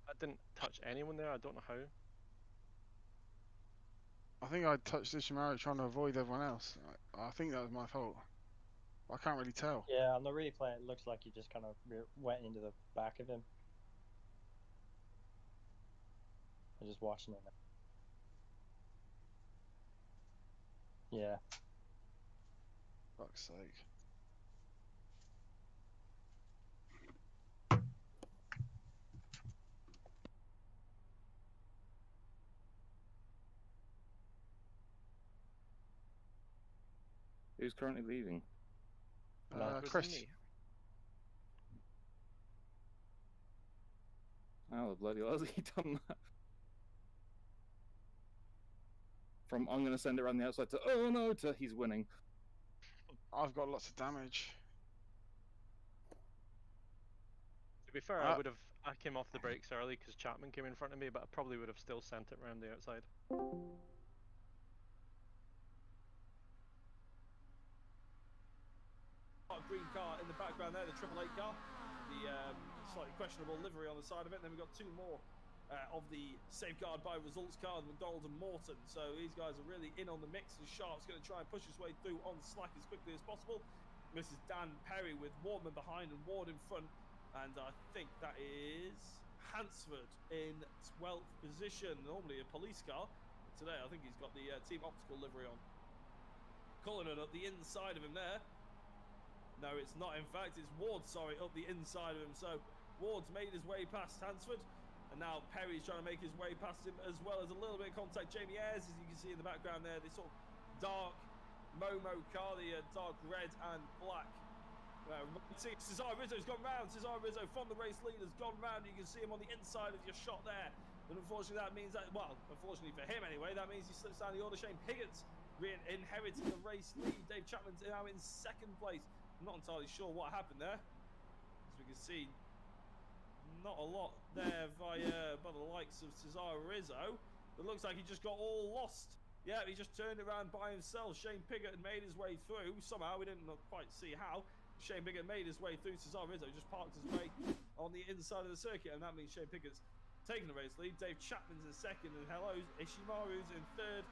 S4: I didn't touch anyone there, I don't know how.
S6: I think I touched Ishimaru trying to avoid everyone else. I think that was my fault. I can't really tell.
S7: Yeah, on the replay, it looks like you just kind of went into the back of him. I'm just watching it now. Yeah.
S6: Fuck's sake.
S3: who's currently leading?
S6: Chris.
S4: Me.
S3: How the bloody hell has he done that? From I'm going to send it around the outside to oh no to he's winning.
S6: I've got lots of damage.
S4: To be fair, I came off the brakes early because Chapman came in front of me, but I probably would have still sent it around the outside.
S9: Green car in the background there, the 888 car. The slightly questionable livery on the side of it. And then we've got 2 more of the safeguard by results car, McDonald and Morton. So these guys are really in on the mix, and Sharp's going to try and push his way through on slack as quickly as possible. This is Dan Perry with Wardman behind and Ward in front. And I think that is Hansford in 12th position, normally a police car. Today I think he's got the team optical livery on. Cullinan up the inside of him there. No, it's not. In fact, it's Ward, sorry, up the inside of him. So Ward's made his way past Hansford. And now Perry's trying to make his way past him, as well as a little bit of contact. Jamie Ayres, as you can see in the background there, this sort of dark Momo car, the dark red and black. Cesar Rizzo's gone round. Cesar Rizzo from the race lead has gone round. You can see him on the inside of your shot there. But unfortunately, that means that, well, unfortunately for him anyway, that means he slips down the order. Shane Piggott's inherited the race lead. Dave Chapman's now in 2nd place. I'm not entirely sure what happened there. As we can see, not a lot there by the likes of Cesar Rizzo. It looks like he just got all lost. Yeah, he just turned around by himself. Shane Piggott had made his way through. Somehow, we didn't quite see how. Shane Piggott made his way through. Cesar Rizzo just parked his way on the inside of the circuit, and that means Shane Piggott's taking the race lead. Dave Chapman's in 2nd, and Ishimaru's in 3rd.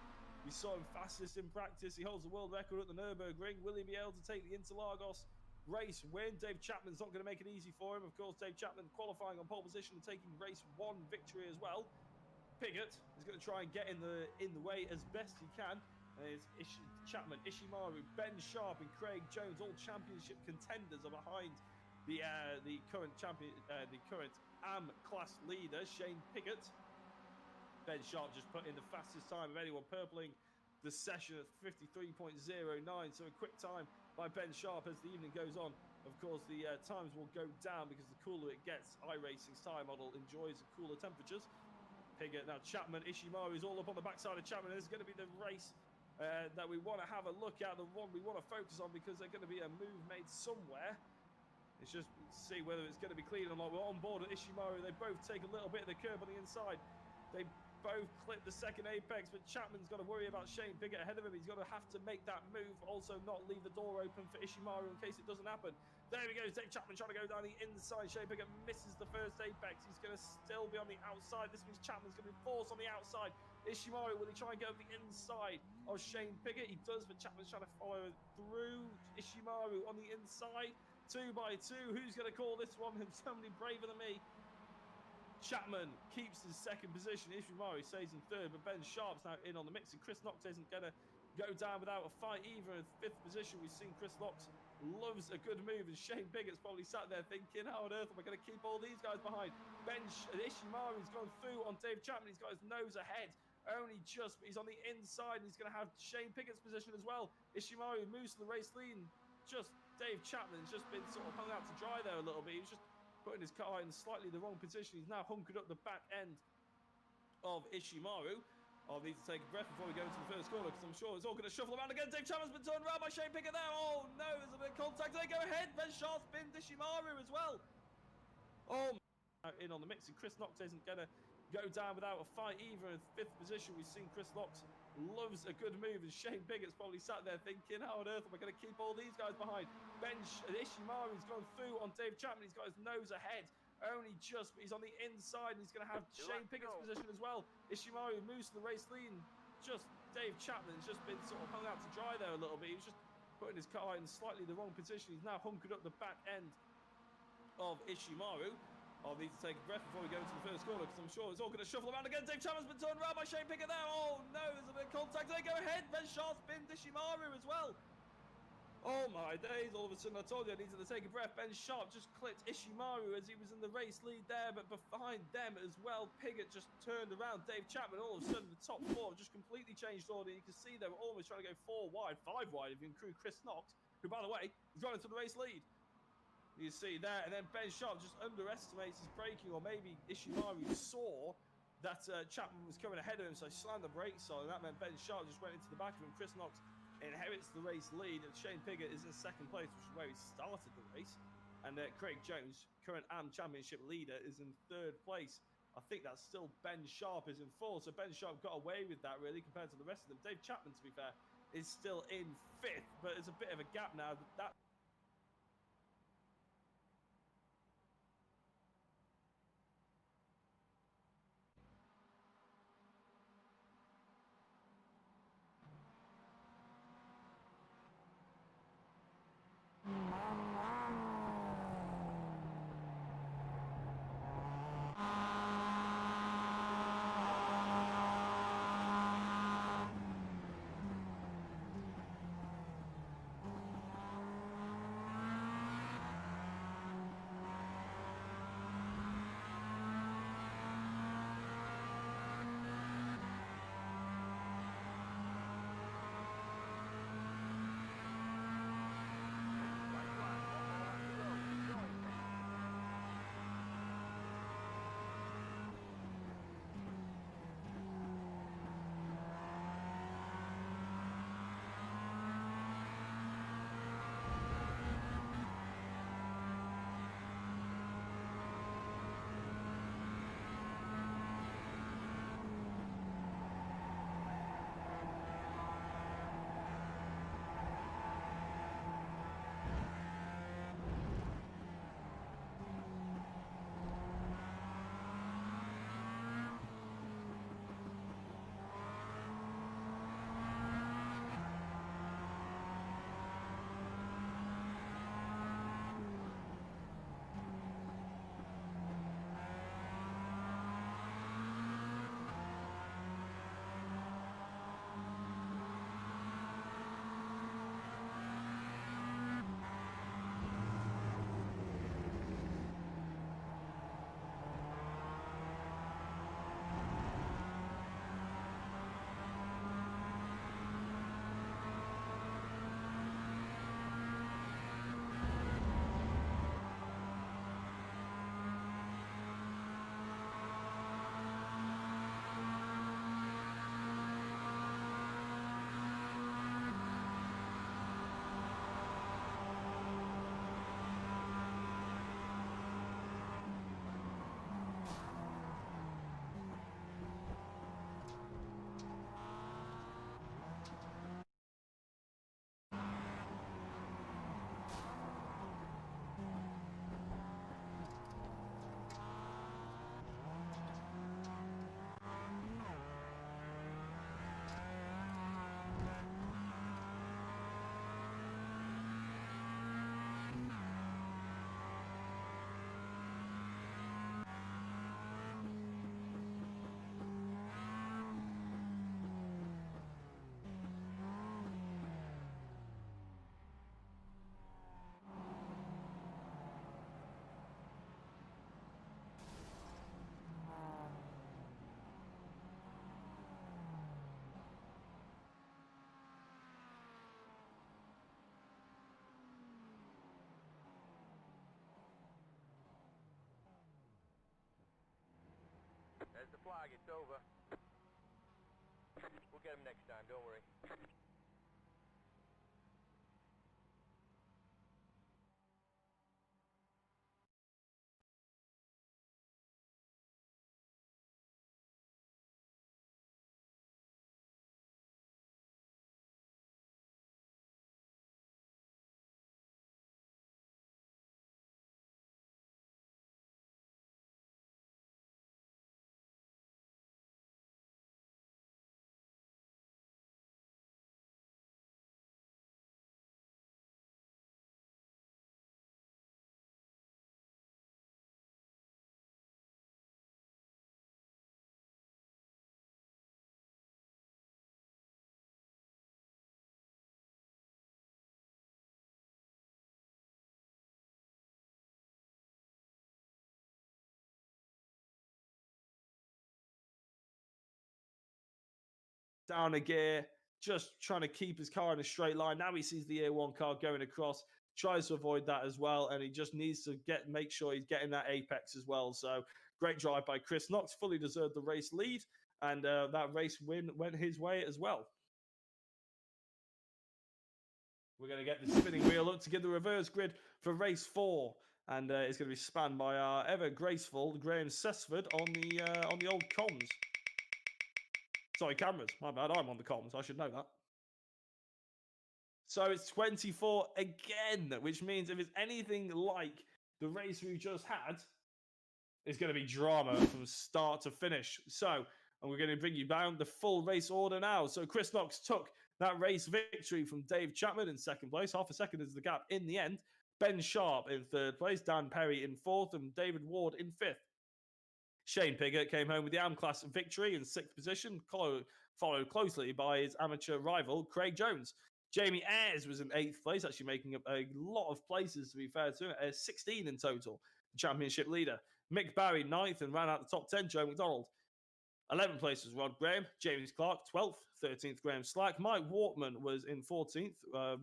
S9: We saw him fastest in practice. He holds the world record at the Nürburgring. Will he be able to take the Interlagos race win? Dave Chapman's not going to make it easy for him. Of course, Dave Chapman qualifying on pole position and taking race 1 victory as well. Piggott is going to try and get in the way as best he can. And it's Chapman, Ishimaru, Ben Sharp, and Craig Jones, all championship contenders, are behind the current champion, the current AM class leader, Shane Piggott. Ben Sharp just put in the fastest time of anyone, purpling the session at 53.09. So a quick time by Ben Sharp as the evening goes on. Of course, the times will go down because the cooler it gets. iRacing's tyre model enjoys the cooler temperatures. Piggott, now Chapman, Ishimaru is all up on the backside of Chapman. This is going to be the race that we want to have a look at, the one we want to focus on, because there's going to be a move made somewhere. It's just see whether it's going to be clean or not. We're on board at Ishimaru. They both take a little bit of the curb on the inside. They both clip the 2nd apex, but Chapman's got to worry about Shane Piggott ahead of him. He's got to have to make that move, also not leave the door open for Ishimaru in case it doesn't happen. There he goes, Dave Chapman trying to go down the inside. Shane Piggott misses the 1st apex. He's going to still be on the outside. This means Chapman's going to be forced on the outside. Ishimaru, will he try and get over the inside of Shane Piggott? He does, but Chapman's trying to follow through. Ishimaru on the inside, 2 by 2. Who's going to call this one? Somebody braver than me. Chapman keeps his 2nd position. Ishimaru stays in 3rd, but Ben Sharp's now in on the mix, and Chris Knox isn't going to go down without a fight either. In 5th position, we've seen Chris Knox loves a good move, and Shane Piggott's probably sat there thinking, how on earth am I going to keep all these guys behind? Ishimaru's gone through on Dave Chapman. He's got his nose ahead, only just, but he's on the inside, and he's going to have Shane Piggott's position as well. Ishimaru moves to the race lead, and just Dave Chapman's just been sort of hung out to dry there a little bit. He was just putting his car in slightly the wrong position. He's now hunkered up the back end of Ishimaru. I'll need to take a breath before we go into the 1st corner, because I'm sure it's all going to shuffle around again. Dave Chapman's been turned around by Shane Piggott there. Oh no, there's a bit of contact. They go ahead. Ben Sharp's pinned Ishimaru as well. Oh, in on the mix, and Chris Knox isn't going to go down without a fight either. In 5th position, we've seen Chris Knox loves a good move, and Shane Piggott's probably sat there thinking, how on earth am I going to keep all these guys behind? Ishimaru's gone through on Dave Chapman. He's got his nose ahead, only just, but he's on the inside, and he's going to have Shane Piggott's position as well. Ishimaru moves to the race lead, and just Dave Chapman's just been sort of hung out to dry there a little bit. He was just putting his car in slightly the wrong position. He's now hunkered up the back end of Ishimaru. I'll need to take a breath before we go into the 1st corner, because I'm sure it's all going to shuffle around again. Dave Chapman's been turned around by Shane Piggott there. Oh no, there's a bit of contact. They go ahead. Ben Sharp's pinned Ishimaru as well. Oh my days, all of a sudden I told you I needed to take a breath. Ben Sharp just clipped Ishimaru as he was in the race lead there, but behind them as well, Piggott just turned around. Dave Chapman, all of a sudden the top four just completely changed order. You can see they were almost trying to go 4 wide, 5 wide if you include Chris Knox, who by the way, is running to the race lead. You see there, and then Ben Sharp just underestimates his braking, or maybe Ishimaru saw that Chapman was coming ahead of him, so he slammed the brakes on, and that meant Ben Sharp just went into the back of him. Chris Knox inherits the race lead, and Shane Piggott is in second place, which is where he started the race. And Craig Jones, current AM Championship leader, is in third place. I think that's still Ben Sharp is in fourth, so Ben Sharp got away with that really compared to the rest of them. Dave Chapman, to be fair, is still in fifth, but there's a bit of a gap now. That
S11: There's the flag, it's over. We'll get him next time, don't worry.
S9: down a gear, just trying to keep his car in a straight line. Now he sees the A1 car going across, tries to avoid that as well, and he just needs to make sure he's getting that apex as well. So great drive by Chris Knox, fully deserved the race lead, and that race win went his way as well. We're going to get the spinning wheel up to get the reverse grid for race 4, and it's going to be spanned by our ever graceful Graham Sessford on the old comms. Sorry, cameras. My bad. I'm on the comms. I should know that. So it's 24 again, which means if it's anything like the race we just had, it's going to be drama from start to finish. So, and we're going to bring you down the full race order now. So Chris Knox took that race victory from Dave Chapman in second place. Half a second is the gap in the end. Ben Sharp in third place. Dan Perry in fourth. And David Ward in fifth. Shane Piggott came home with the AM class victory in sixth position, followed closely by his amateur rival, Craig Jones. Jamie Ayres was in eighth place, actually making up a lot of places, to be fair to him, 16 in total, the championship leader. Mick Barry, ninth, and ran out the top 10, Joe McDonald. 11th place was Rod Graham, James Clark, 12th, 13th, Graham Slack. Mike Wortman was in 14th,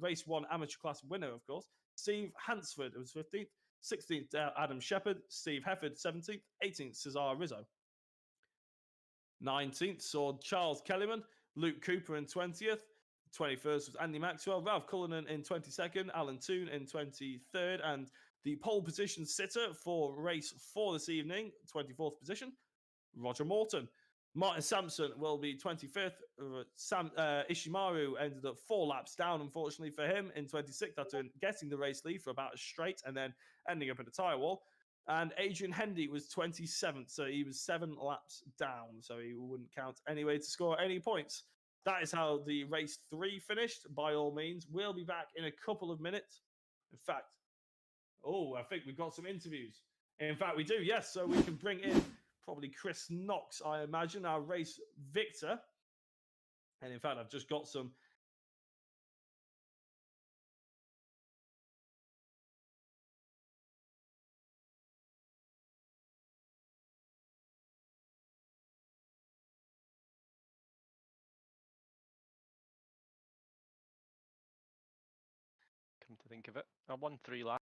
S9: race 1 amateur class winner, of course. Steve Hansford was 15th, 16th, Adam Shepherd, Steve Hefford, 17th, 18th, Cesar Rizzo. 19th saw Charles Kellyman, Luke Cooper in 20th. 21st was Andy Maxwell, Ralph Cullinan in 22nd, Alan Toon in 23rd, and the pole position sitter for race 4 this evening, 24th position, Roger Morton. Martin Sampson will be 25th. Ishimaru ended up 4 laps down, unfortunately for him, in 26th after getting the race lead for about a straight and then ending up in a tyre wall. And Adrian Hendy was 27th, so he was 7 laps down, so he wouldn't count anyway to score any points. That is how the race 3 finished, by all means. We'll be back in a couple of minutes. In fact, I think we've got some interviews. In fact, we do, yes. So we can bring in probably Chris Knox, I imagine, our race victor. And in fact, I've just got some.
S4: Come to think of it, I won 3 laps.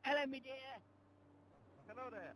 S11: Hello, me dear.
S5: Hello there.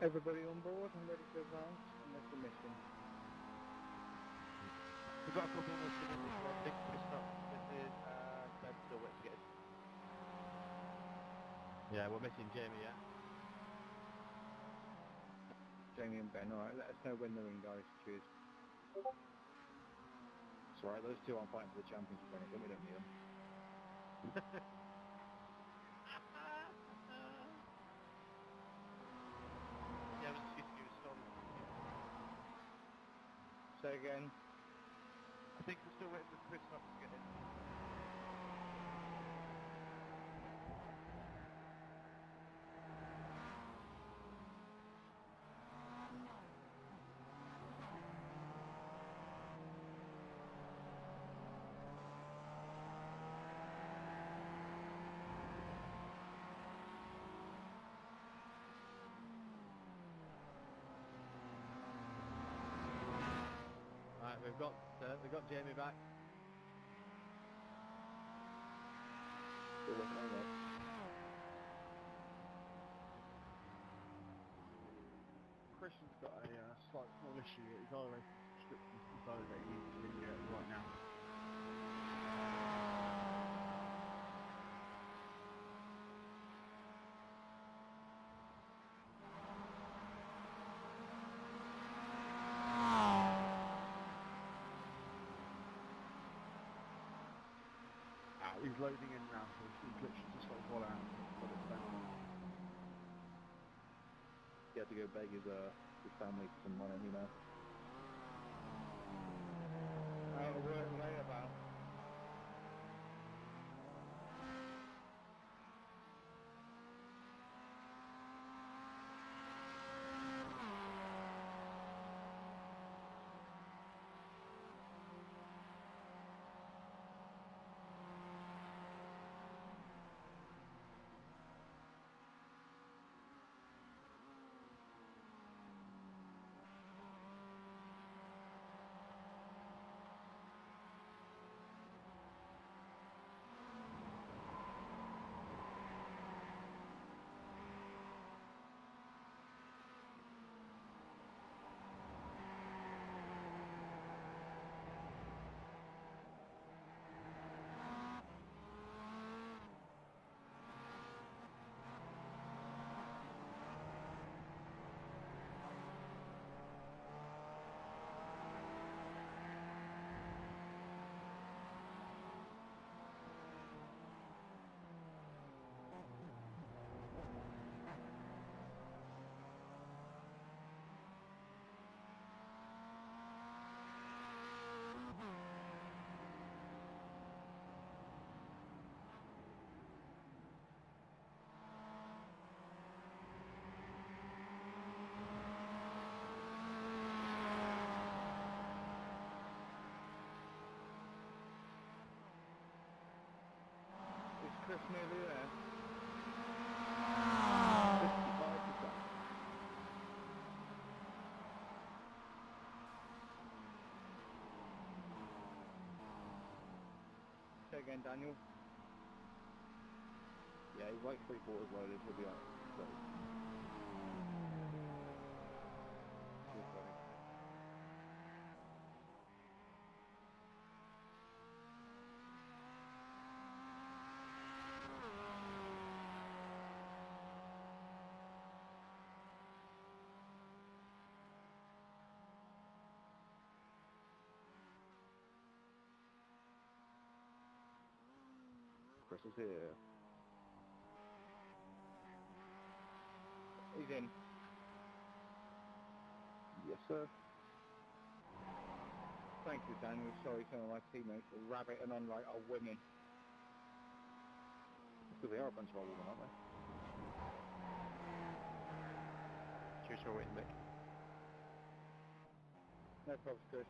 S11: Everybody on board and ready to advance and make the mission.
S5: We've got a couple more coming this way. I think Chris Knox missing and Ben's still waiting to get in. Yeah, we're missing Jamie, yeah?
S11: Jamie and Ben, alright, let us know when they're in, guys. Cheers. It's alright, those two aren't fighting for the championship or anything, we don't need them.
S5: Yeah, it was just you story.
S11: Say again.
S5: I think we're still waiting for Chris Knox to get in. Alright, we've got Jamie back.
S11: Still working on it.
S6: Christian's got a slight small issue. His iRacing subscription's decided that he needs to renew it right now. He's loading in now, so he's literally just got his wallet out and got it spent.
S11: He had to go beg his family for some money, you know. Out of work later, pal. Chris nearly there. 55%. Say again, Daniel. Yeah, he's like 3/4 loaded, he'll be alright. Cheers, buddy. Chris is here. He's in. Yes, sir. Thank you, Daniel. Sorry, some of my teammates are rabbit and unright are women. Because they are a bunch of old women, aren't they?
S5: Cheers for waiting, Mick.
S11: No problems, Chris.